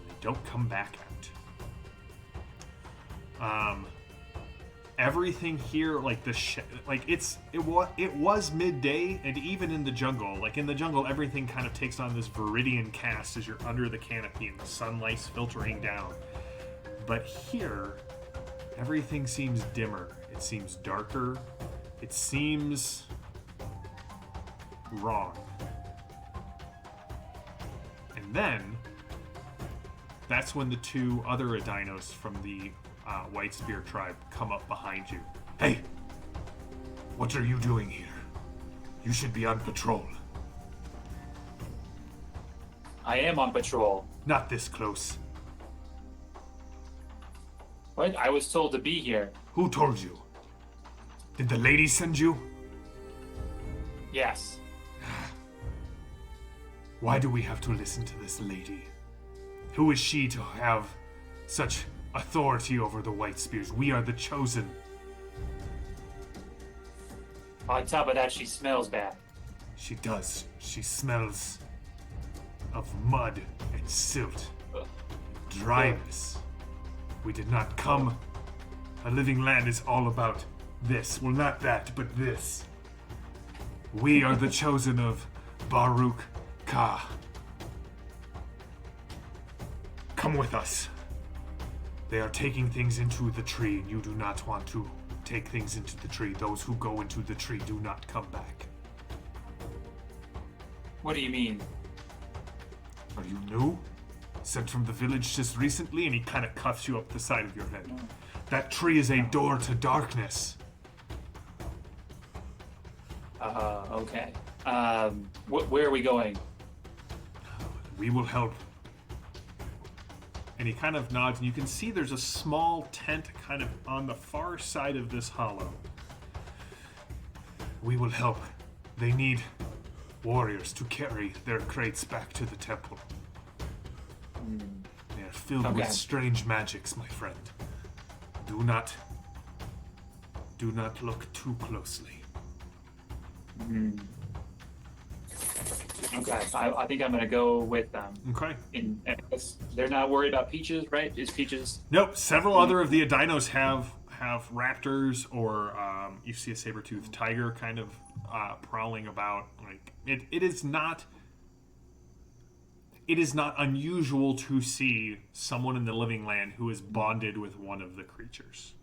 They don't come back out. Everything here, like it was midday, and even in the jungle, everything kind of takes on this viridian cast as you're under the canopy and the sunlight's filtering down. But here, everything seems dimmer. It seems darker. It seems wrong. And then, that's when the two other Adinos from the White Spear tribe come up behind you. Hey! What are you doing here? You should be on patrol.
I am on patrol.
Not this close.
What? I was told to be here.
Who told you? Did the lady send you?
Yes.
Why do we have to listen to this lady? Who is she to have such authority over the White Spears? We are the chosen.
On top of that, she smells bad.
She does. She smells of mud and silt. Dryness. We did not come. A living land is all about this. Well, not that, but this. We are the chosen of Baruch Ka. Come with us. They are taking things into the tree, and you do not want to take things into the tree. Those who go into the tree do not come back.
What do you mean?
Are you new? Sent from the village just recently? And he kind of cuffs you up the side of your head. That tree is a door to darkness.
Okay. Where are we going?
We will help. And he kind of nods, and you can see there's a small tent kind of on the far side of this hollow. We will help. They need warriors to carry their crates back to the temple. They are filled with strange magics, my friend. Do not look too closely.
Okay, I think I'm gonna go with them.
Okay.
They're not worried about Peaches, right? Is Peaches?
Nope. Several other of the dinos have raptors, or you see a saber-toothed tiger kind of prowling about. Like it is not unusual to see someone in the living land who is bonded with one of the creatures.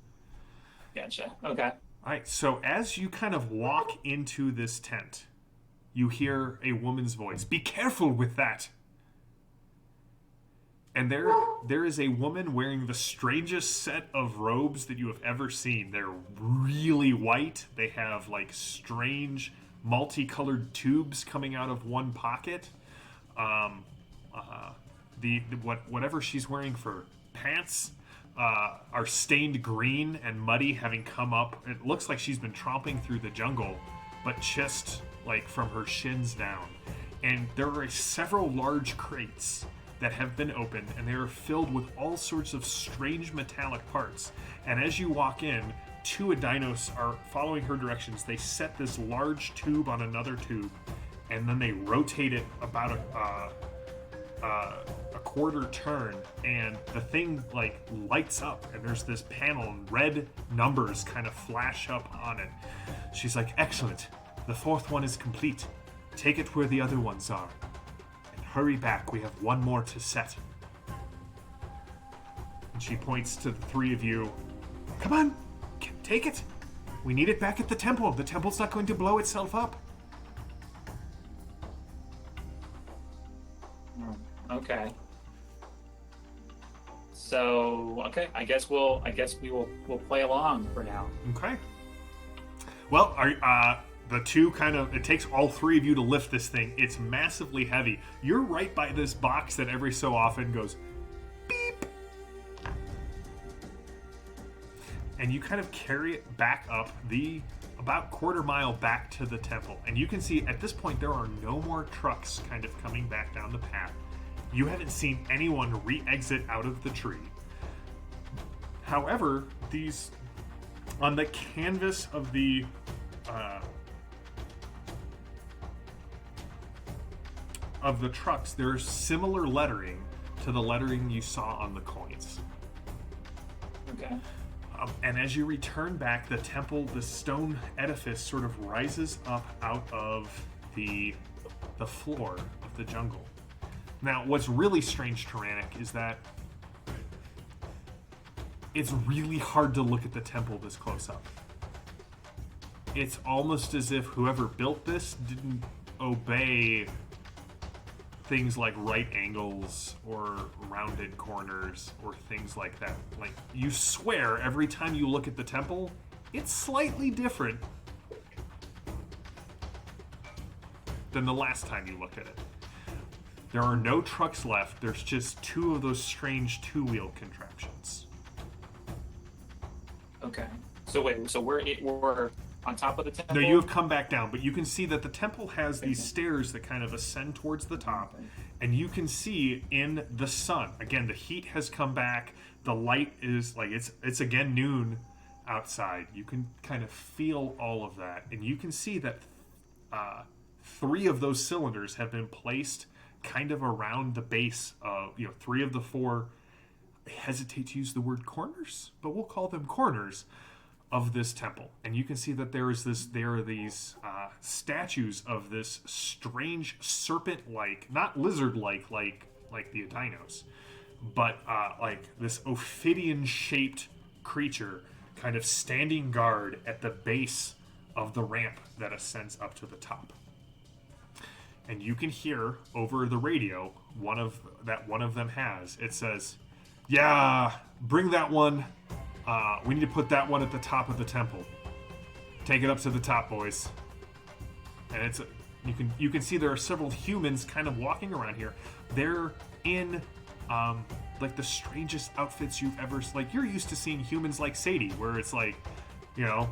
Gotcha. Okay.
All right. So as you kind of walk into this tent, you hear a woman's voice. Be careful with that. And there is a woman wearing the strangest set of robes that you have ever seen. They're really white. They have like strange multicolored tubes coming out of one pocket. Whatever she's wearing for pants are stained green and muddy, having come up. It looks like she's been tromping through the jungle, but just like from her shins down. And there are several large crates that have been opened, and they are filled with all sorts of strange metallic parts. And as you walk in, two Adinos are following her directions. They set this large tube on another tube, and then they rotate it about a quarter turn, and the thing like lights up, and there's this panel, and red numbers kind of flash up on it. She's like, excellent. The fourth one is complete. Take it where the other ones are. And hurry back, we have one more to set. And she points to the three of you. Come on, take it. We need it back at the temple. The temple's not going to blow itself up.
Okay. So, okay, I guess we'll play along for now.
Okay. Well, the two kind of, it takes all three of you to lift this thing. It's massively heavy. You're right by this box that every so often goes beep. And you kind of carry it back up about quarter mile back to the temple. And you can see at this point there are no more trucks kind of coming back down the path. You haven't seen anyone re-exit out of the tree. However, these, on the canvas of the trucks, there's similar lettering to the lettering you saw on the coins.
Okay.
And as you return back, the temple, the stone edifice sort of rises up out of the floor of the jungle. Now, what's really strange, Tyranic, is that it's really hard to look at the temple this close up. It's almost as if whoever built this didn't obey things like right angles or rounded corners or things like that. Like, you swear every time you look at the temple, it's slightly different than the last time you looked at it. There are no trucks left. There's just two of those strange two-wheel contraptions.
Okay. So wait, so we're on top of the temple?
No, you have come back down, but you can see that the temple has these stairs that kind of ascend towards the top, and you can see in the sun, again, the heat has come back, the light is, like, it's again noon outside. You can kind of feel all of that, and you can see that three of those cylinders have been placed kind of around the base of, three of the four, I hesitate to use the word corners, but we'll call them corners of this temple. And you can see that there are these statues of this strange serpent-like, not lizard-like, like the Adinos, but like this Ophidian-shaped creature kind of standing guard at the base of the ramp that ascends up to the top. And you can hear over the radio one of them has. It says, "Yeah, bring that one. We need to put that one at the top of the temple. Take it up to the top, boys." And You can see there are several humans kind of walking around here. They're in like the strangest outfits you've ever like. You're used to seeing humans like Sadie, where it's like, you know,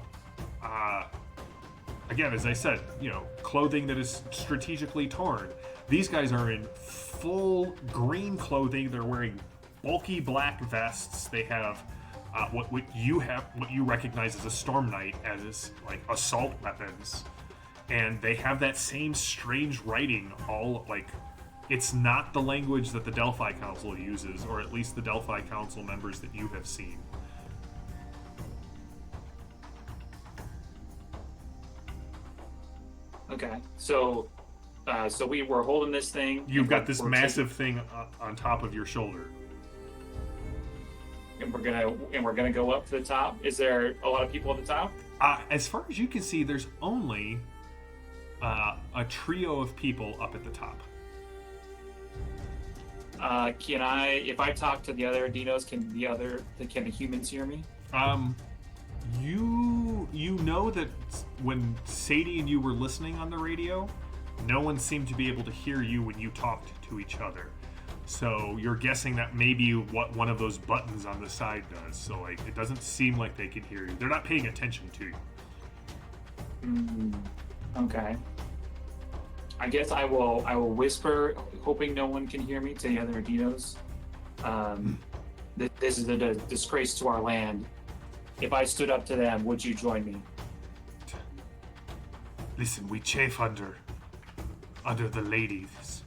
again, as I said, you know, clothing that is strategically torn. These guys are in full green clothing. They're wearing bulky black vests. They have what you recognize as a storm knight as like assault weapons, and they have that same strange writing. All like, it's not the language that the Delphi Council uses, or at least the Delphi Council members that you have seen.
Okay, so we were holding this thing.
You've got this massive thing on top of your shoulder,
and we're gonna go up to the top. Is there a lot of people at the top?
As far as you can see, there's only a trio of people up at the top.
Can if I talk to the other dinos, can the humans hear me?
You know that when Sadie and you were listening on the radio, no one seemed to be able to hear you when you talked to each other. So you're guessing that maybe what one of those buttons on the side does. So like, it doesn't seem like they can hear you. They're not paying attention to you.
Okay. I guess I will whisper, hoping no one can hear me, to the other dinos. This is a disgrace to our land. If I stood up to them, would you join me?
Listen, we chafe under the ladies.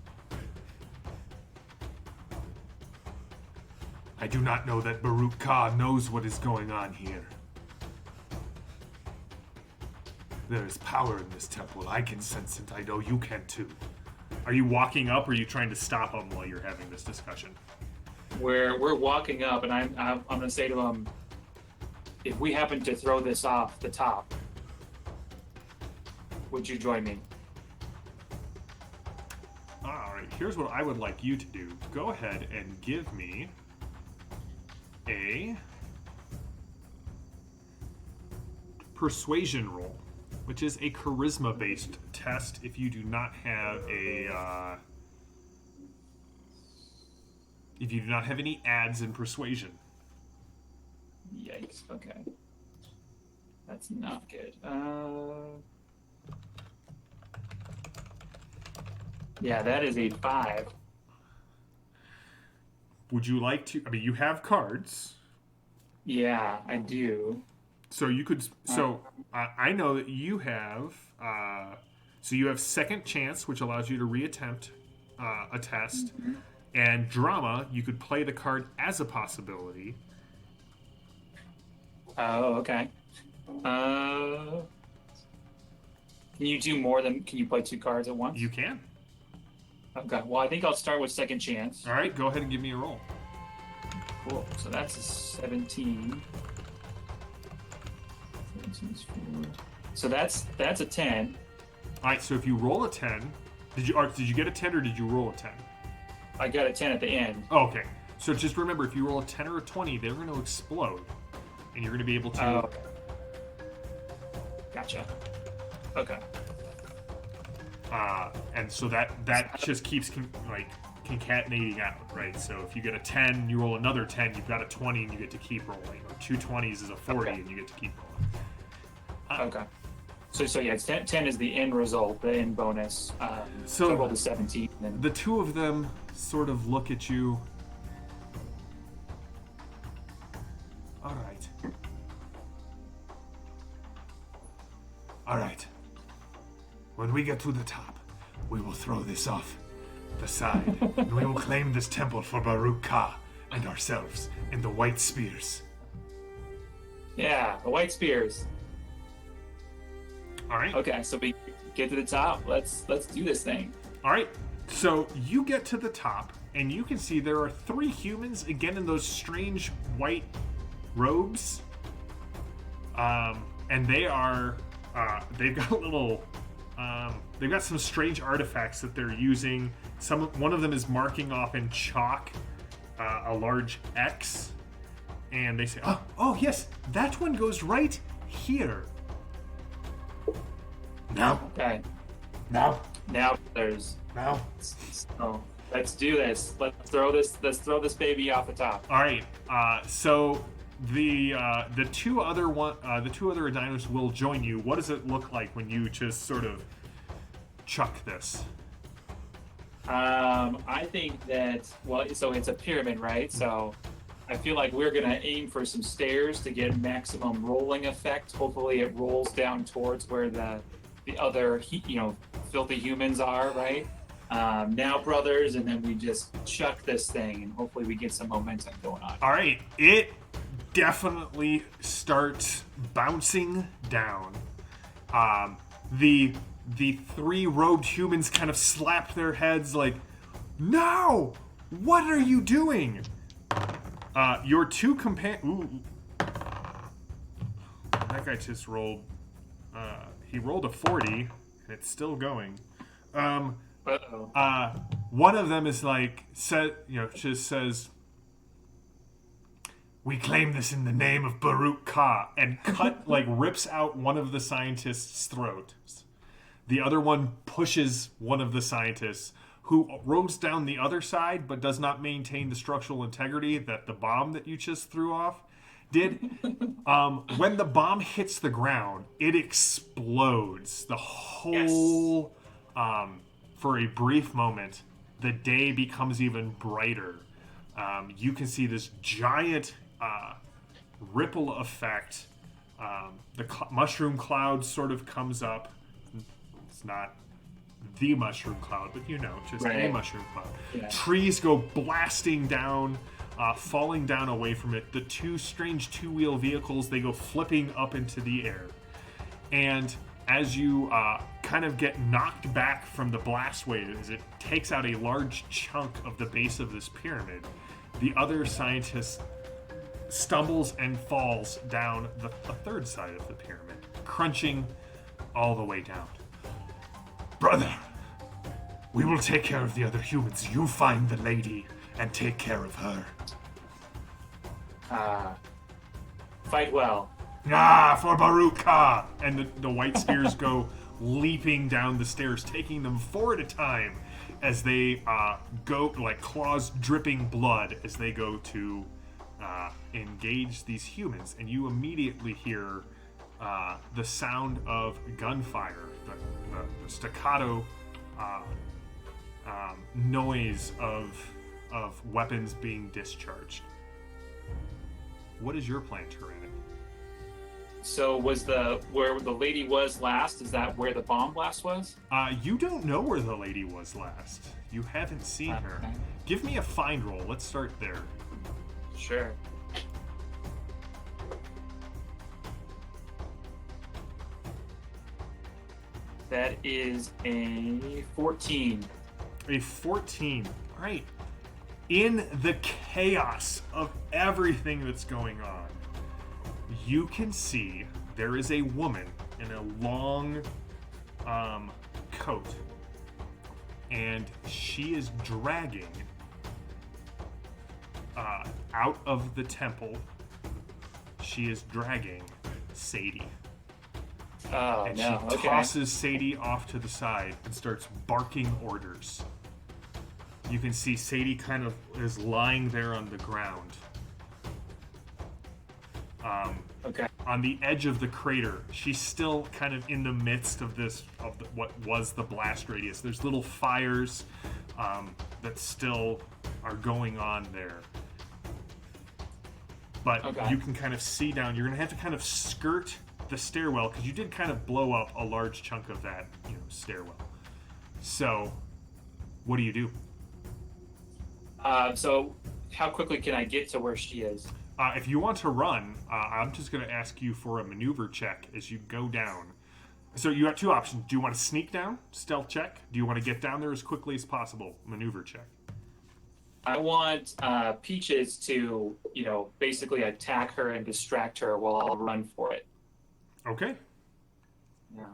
I do not know that Baruch Ka knows what is going on here. There is power in this temple. I can sense it. I know you can too. Are you walking up, or are you trying to stop them while you're having this discussion?
We're walking up, and I'm going to say to them, if we happen to throw this off the top, would you join me?
All right, here's what I would like you to do. Go ahead and give me a persuasion roll, which is a charisma-based test if you do not have any ads in persuasion.
Yikes, okay. That's not good. Yeah, that is a 5.
Would you like to, I mean, you have cards.
Yeah, I do.
So you could, I know that you have, so you have second chance, which allows you to reattempt a test. Mm-hmm. And drama, you could play the card as a possibility.
Oh, okay. Can you do more than, can you play 2 cards at once?
You can.
Okay, well, I think I'll start with second chance.
All right, go ahead and give me a roll.
Cool, so that's a 17. 17 is 4. So that's a 10.
All right, so if you roll a 10, did you get a 10 or did you roll a 10?
I got a 10 at the end.
Oh, okay. So just remember, if you roll a 10 or a 20, they're going to explode. And you're going to be able to...
Oh. Gotcha. Okay.
And so that just keeps concatenating out, right? So if you get a 10, you roll another 10, you've got a 20 and you get to keep rolling. Or 2 20s is a 40 and you get to keep rolling.
Okay. So yeah, 10 is the end result, the end bonus. So I rolled a 17.
The two of them sort of look at you. All right. All right. When we get to the top, we will throw this off the side, and we will claim this temple for Baruch Ka and ourselves in the White Spears.
Yeah, the White Spears.
All right.
Okay, so we get to the top. Let's do this thing.
All right. So you get to the top, and you can see there are 3 humans, again in those strange white robes. And they are, they've got a little, they've got some strange artifacts that they're using. One of them is marking off in chalk a large X, and they say, oh yes, that one goes right here. Now,
okay.
Now.
Now, brothers.
Now.
So let's do this. Let's throw this baby off the top.
All right. So the two other Adinos will join you. What does it look like when you just sort of chuck this?
I think that so it's a pyramid, right? So I feel like we're gonna aim for some stairs to get maximum rolling effect. Hopefully, it rolls down towards where the other filthy humans are, right? Now, brothers, and then we just chuck this thing, and hopefully we get some momentum going on.
All right, it definitely starts bouncing down. The three robed humans kind of slap their heads like, "No! What are you doing?" Your two companions. That guy just rolled. He rolled a 40, and it's still going. One of them is like, just says, "We claim this in the name of Baruch Ka," and rips out one of the scientists' throats. The other one pushes one of the scientists, who rolls down the other side, but does not maintain the structural integrity that the bomb that you just threw off did. When the bomb hits the ground, it explodes. The whole, for a brief moment, the day becomes even brighter. You can see this giant ripple effect. The mushroom cloud sort of comes up. It's not the mushroom cloud, but just a mushroom cloud. Yeah. Trees go blasting down, falling down away from it. The two strange two-wheel vehicles, they go flipping up into the air. And as you kind of get knocked back from the blast wave, as it takes out a large chunk of the base of this pyramid, the other scientist stumbles and falls down the third side of the pyramid, crunching all the way down. "Brother, we will take care of the other humans. You find the lady and take care of her."
Fight well.
For Baruch Ka! And the white spears go leaping down the stairs, taking them 4 at a time as they go, like claws dripping blood, as they go to engage these humans. And you immediately hear the sound of gunfire, the staccato noise of weapons being discharged. What is your plan, Tyranic?
So where the lady was last, is that where the bomb blast was?
You don't know where the lady was last. You haven't seen her. Give me a find roll. Let's start there.
Sure. That is a 14.
A 14. All right. In the chaos of everything that's going on, you can see there is a woman in a long coat, and she is dragging out of the temple. She is dragging Sadie.
Oh,
and
no.
she tosses Sadie off to the side and starts barking orders. You can see Sadie kind of is lying there on the ground. On the edge of the crater, she's still kind of in the midst of what was the blast radius. There's little fires that still are going on there. But you can kind of see down. You're going to have to kind of skirt the stairwell, because you did kind of blow up a large chunk of that stairwell. So, what do you do?
So how quickly can I get to where she is?
If you want to run, I'm just going to ask you for a maneuver check as you go down. So you have two options. Do you want to sneak down? Stealth check. Do you want to get down there as quickly as possible? Maneuver check.
I want Peaches to, basically attack her and distract her while I'll run for it.
Okay.
Yeah.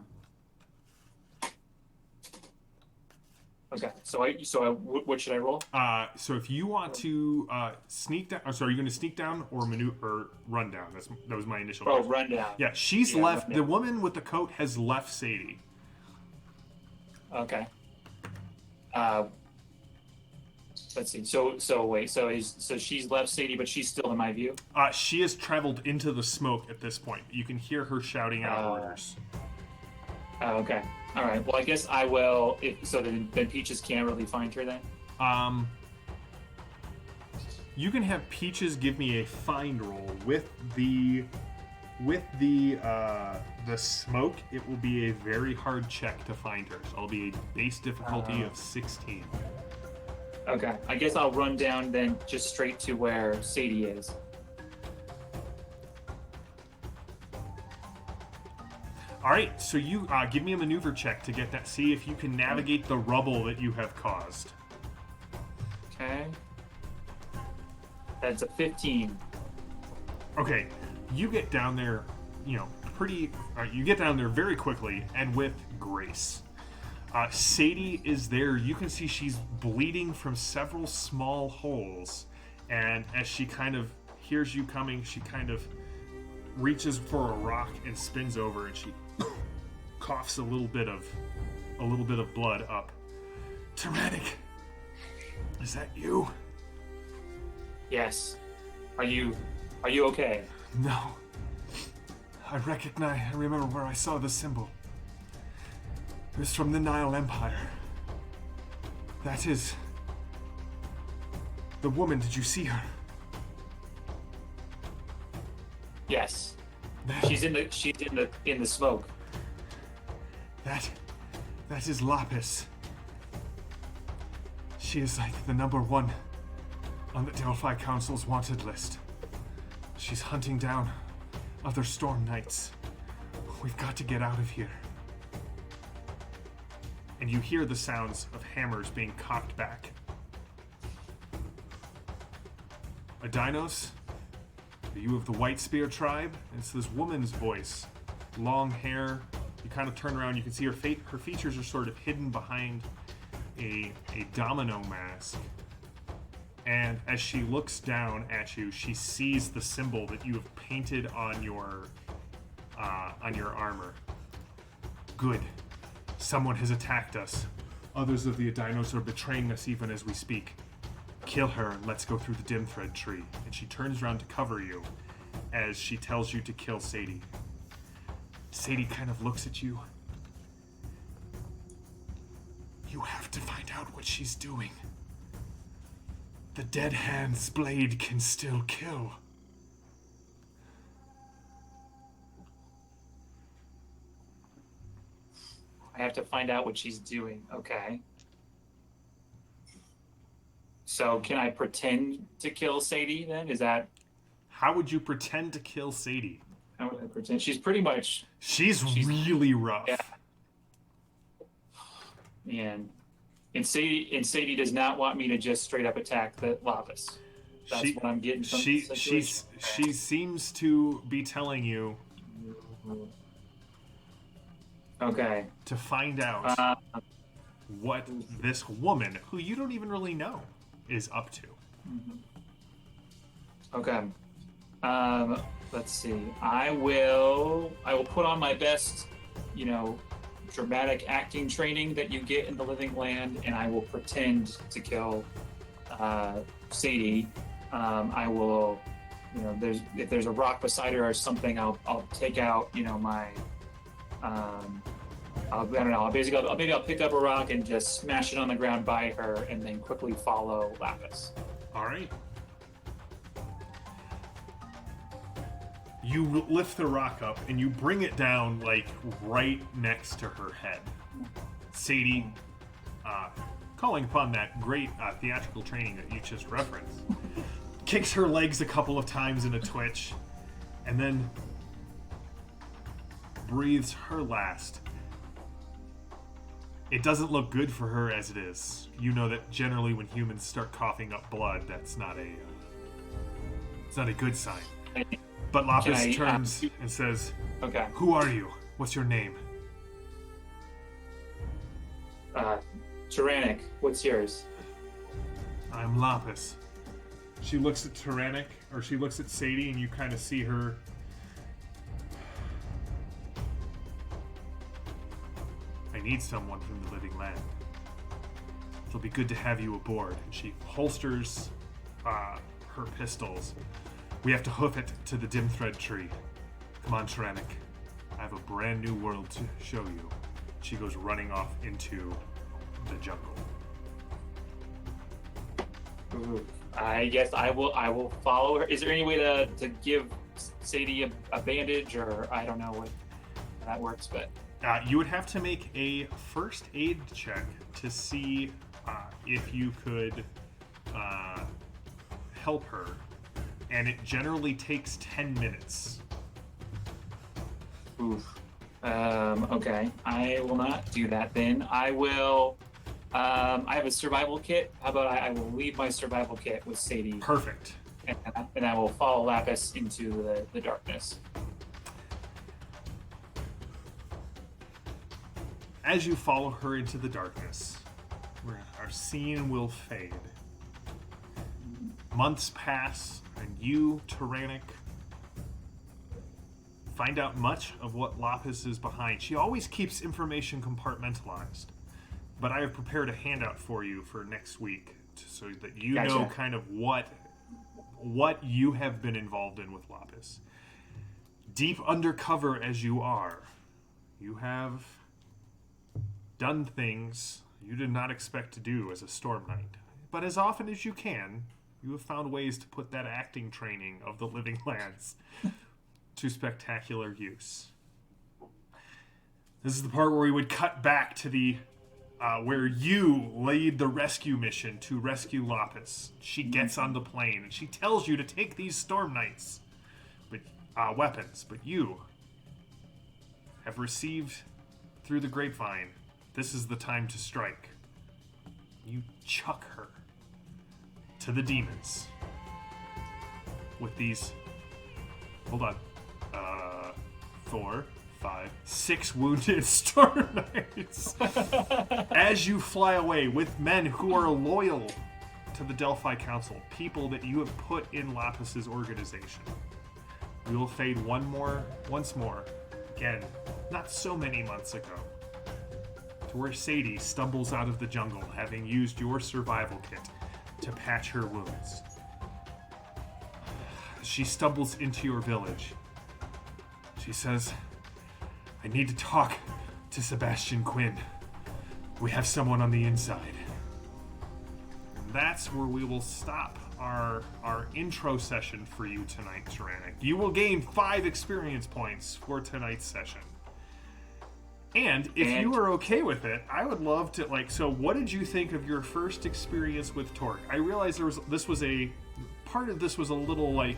Okay. What should I roll?
So if you want to sneak down, are you going to sneak down or run down? That was my initial.
Question. Run down.
Yeah, she's left. The woman with the coat has left Sadie.
Okay. Uh, let's see. So wait. So she's left Sadie, but she's still in my view.
She has traveled into the smoke at this point. You can hear her shouting out
Uh,
orders.
okay. All right. Well, I guess I will. So then Peaches can't really find her then.
Um, you can have Peaches give me a find roll with the smoke. It will be a very hard check to find her. So it'll be a base difficulty of 16.
Okay. I guess I'll run down then just straight to where Sadie is.
All right, so you give me a maneuver check to get that. See if you can navigate the rubble that you have caused.
Okay. That's a 15.
Okay, you get down there, you get down there very quickly and with grace. Sadie is there. You can see she's bleeding from several small holes, and as she kind of hears you coming, she kind of reaches for a rock and spins over, and she coughs a little bit of blood up. Tyranic, is that you?
Yes. Are you okay?
No. I remember where I saw the symbol. It was from the Nile Empire. That is the woman. Did you see her?
Yes. She's in the smoke.
That is Lapis. She is like the number one on the Delphi Council's wanted list. She's hunting down other Storm Knights. We've got to get out of here. And you hear the sounds of hammers being cocked back. Adinos, are you of the White Spear tribe? And it's this woman's voice. Long hair. You kind of turn around, you can see her features are sort of hidden behind a domino mask. And as she looks down at you, she sees the symbol that you have painted on your armor. Good. Someone has attacked us. Others of the Adinos are betraying us even as we speak. Kill her and let's go through the dim thread tree. And she turns around to cover you as she tells you to kill Sadie. Sadie kind of looks at you. You have to find out what she's doing. The dead hand's blade can still kill.
I have to find out what she's doing. Okay. So can I pretend to kill Sadie then? Is that...
How would you pretend to kill Sadie?
How would I pretend? She's pretty much...
She's really rough.
Yeah. And Sadie does not want me to just straight up attack the Lapis. That's what I'm getting from the situation.
She seems to be telling you...
Okay.
To find out what this woman, who you don't even really know, is up to.
Okay. Let's see. I will put on my best, dramatic acting training that you get in the Living Land, and I will pretend to kill Sadie. I will, if there's a rock beside her or something, I'll take out, my. I don't know. Maybe I'll pick up a rock and just smash it on the ground by her, and then quickly follow Lapis.
All right. You lift the rock up and you bring it down like right next to her head. Sadie, calling upon that great theatrical training that you just referenced, kicks her legs a couple of times in a twitch, and then breathes her last. It doesn't look good for her as it is. You know that generally when humans start coughing up blood, it's not a good sign. But Lapis turns and says,
"Okay,
who are you? What's your name?"
Tyranic. What's yours?
I'm Lapis. She looks at Tyranic, or she looks at Sadie, and you kind of see her. I need someone from the living land. It'll be good to have you aboard. And she holsters her pistols. We have to hoof it to the dim thread tree. Come on, Tyranic. I have a brand new world to show you. She goes running off into the jungle.
Ooh, I guess I will follow her. Is there any way to give Sadie a bandage, or I don't know what that works, but
You would have to make a first aid check to see if you could help her, and it generally takes 10 minutes.
oof. Okay, I will not do that then. I will. I have a survival kit. How about I will leave my survival kit with Sadie,
Perfect.
and I will follow Lapis into the darkness.
As you follow her into the darkness, our scene will fade. Months pass, and you, Tyranic, find out much of what Lapis is behind. She always keeps information compartmentalized, but I have prepared a handout for you for next week so that you
Gotcha.
know kind of what you have been involved in with Lapis. Deep undercover as you are, you have done things you did not expect to do as a Storm Knight. But as often as you can, you have found ways to put that acting training of the living lands to spectacular use. This is the part where we would cut back to the where you lead the rescue mission to rescue Lapis. She gets on the plane and she tells you to take these Storm Knights weapons, but you have received through the grapevine, this is the time to strike. You chuck her to the demons with these, hold on, 4, 5, 6 wounded Storm Knights as you fly away with men who are loyal to the Delphi Council, people that you have put in Lapis's organization. We will fade once more, again, not so many months ago, to where Sadie stumbles out of the jungle, having used your survival kit to patch her wounds. She stumbles into your village. She says, I need to talk to Sebastian Quinn. We have someone on the inside. And that's where we will stop our intro session for you tonight, Tyranic. You will gain 5 experience points for tonight's session. And if you are okay with it, I would love to, so what did you think of your first experience with Torg? I realized this was a little,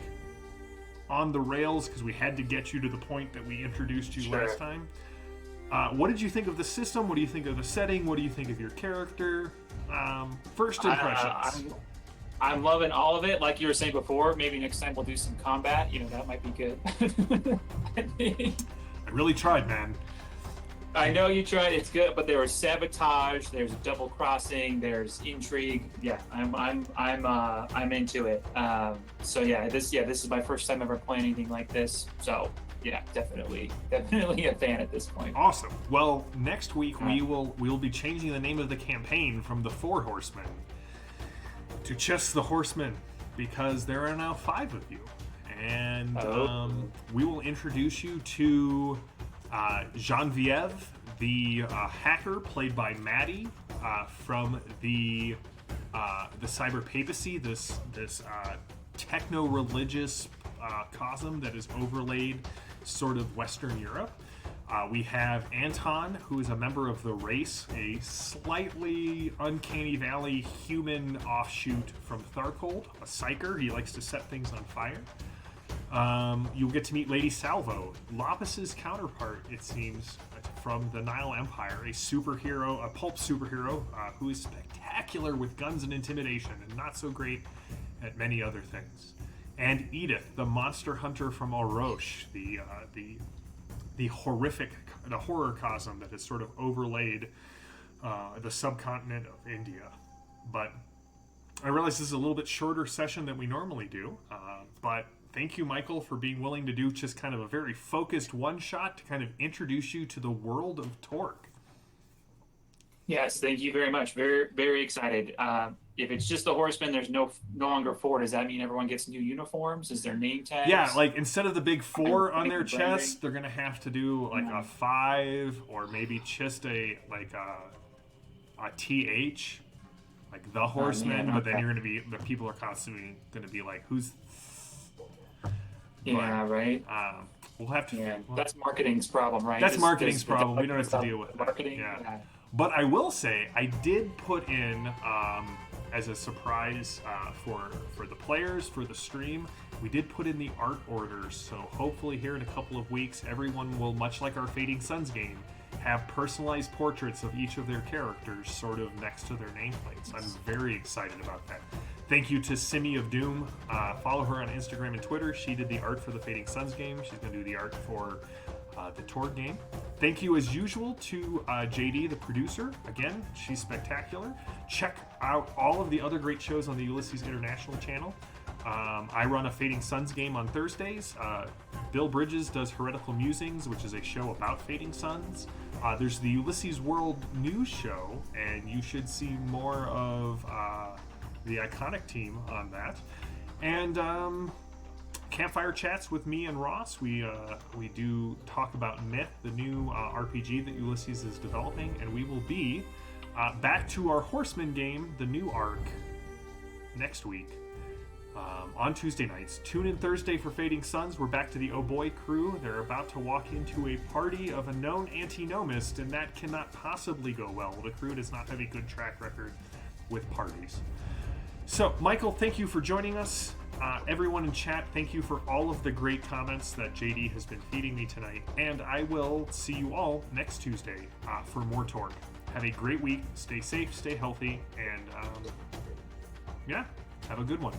on the rails because we had to get you to the point that we introduced you last time. What did you think of the system? What do you think of the setting? What do you think of your character? First impressions.
I'm loving all of it. Like you were saying before, maybe next time we'll do some combat. That might be good.
I really tried, man.
I know you tried. It's good, but there was sabotage. There's double crossing. There's intrigue. Yeah, I'm into it. This is my first time ever playing anything like this. So yeah, definitely a fan at this point.
Awesome. Well, next week we will be changing the name of the campaign from the 4 Horsemen to just the Horsemen, because there are now 5 of you, and we will introduce you to Genevieve, the hacker played by Maddie from the Cyber Papacy, this techno-religious cosm that is overlaid sort of Western Europe. We have Anton, who is a member of the race, a slightly uncanny valley human offshoot from Tharkold, a psyker. He likes to set things on fire. You'll get to meet Lady Salvo, Lapis's counterpart, it seems, from the Nile Empire, a pulp superhero who is spectacular with guns and intimidation and not so great at many other things. And Edith, the monster hunter from Orosh, the horror cosm that has sort of overlaid the subcontinent of India. But I realize this is a little bit shorter session than we normally do, but thank you, Michael, for being willing to do just kind of a very focused one-shot to kind of introduce you to the world of Torg.
Yes, thank you very much. Very, very excited. If it's just the Horseman, there's no longer four. Does that mean everyone gets new uniforms? Is there name
Yeah,
tags?
like instead of the big 4 on their
Branding?
chest, they're gonna have to do like a 5 or maybe just a TH, like the Horseman.
man,
But then
okay.
you're gonna be the people are constantly gonna be like, who's?
Yeah, right.
We'll have to.
Yeah,
Well,
that's marketing's problem, right?
that's
Does-
marketing's
does the
problem. We don't have to
development
deal with that.
marketing.
Yeah. But I will say, I did put in as a surprise for the players for the stream. We did put in the art orders, so hopefully here in a couple of weeks, everyone will, much like our Fading Suns game, have personalized portraits of each of their characters sort of next to their nameplates. I'm very excited about that. Thank you to Simi of Doom. Follow her on Instagram and Twitter. She did the art for the Fading Suns game. She's going to do the art for the Torg game. Thank you, as usual, to JD, the producer. Again, she's spectacular. Check out all of the other great shows on the Ulysses International channel. I run a Fading Suns game on Thursdays. Bill Bridges does Heretical Musings, which is a show about Fading Suns. There's the Ulysses World News show, and you should see more of the iconic team on that. And Campfire Chats with me and Ross. We do talk about Myth, the new RPG that Ulysses is developing, and we will be back to our Horseman game, the new arc, next week on Tuesday nights. Tune in Thursday for Fading Suns. We're back to the Oh Boy crew. They're about to walk into a party of a known antinomist, and that cannot possibly go well. The crew does not have a good track record with parties. So, Michael, thank you for joining us. Everyone in chat, thank you for all of the great comments that JD has been feeding me tonight. And I will see you all next Tuesday for more Torg. Have a great week. Stay safe, stay healthy, and yeah, have a good one.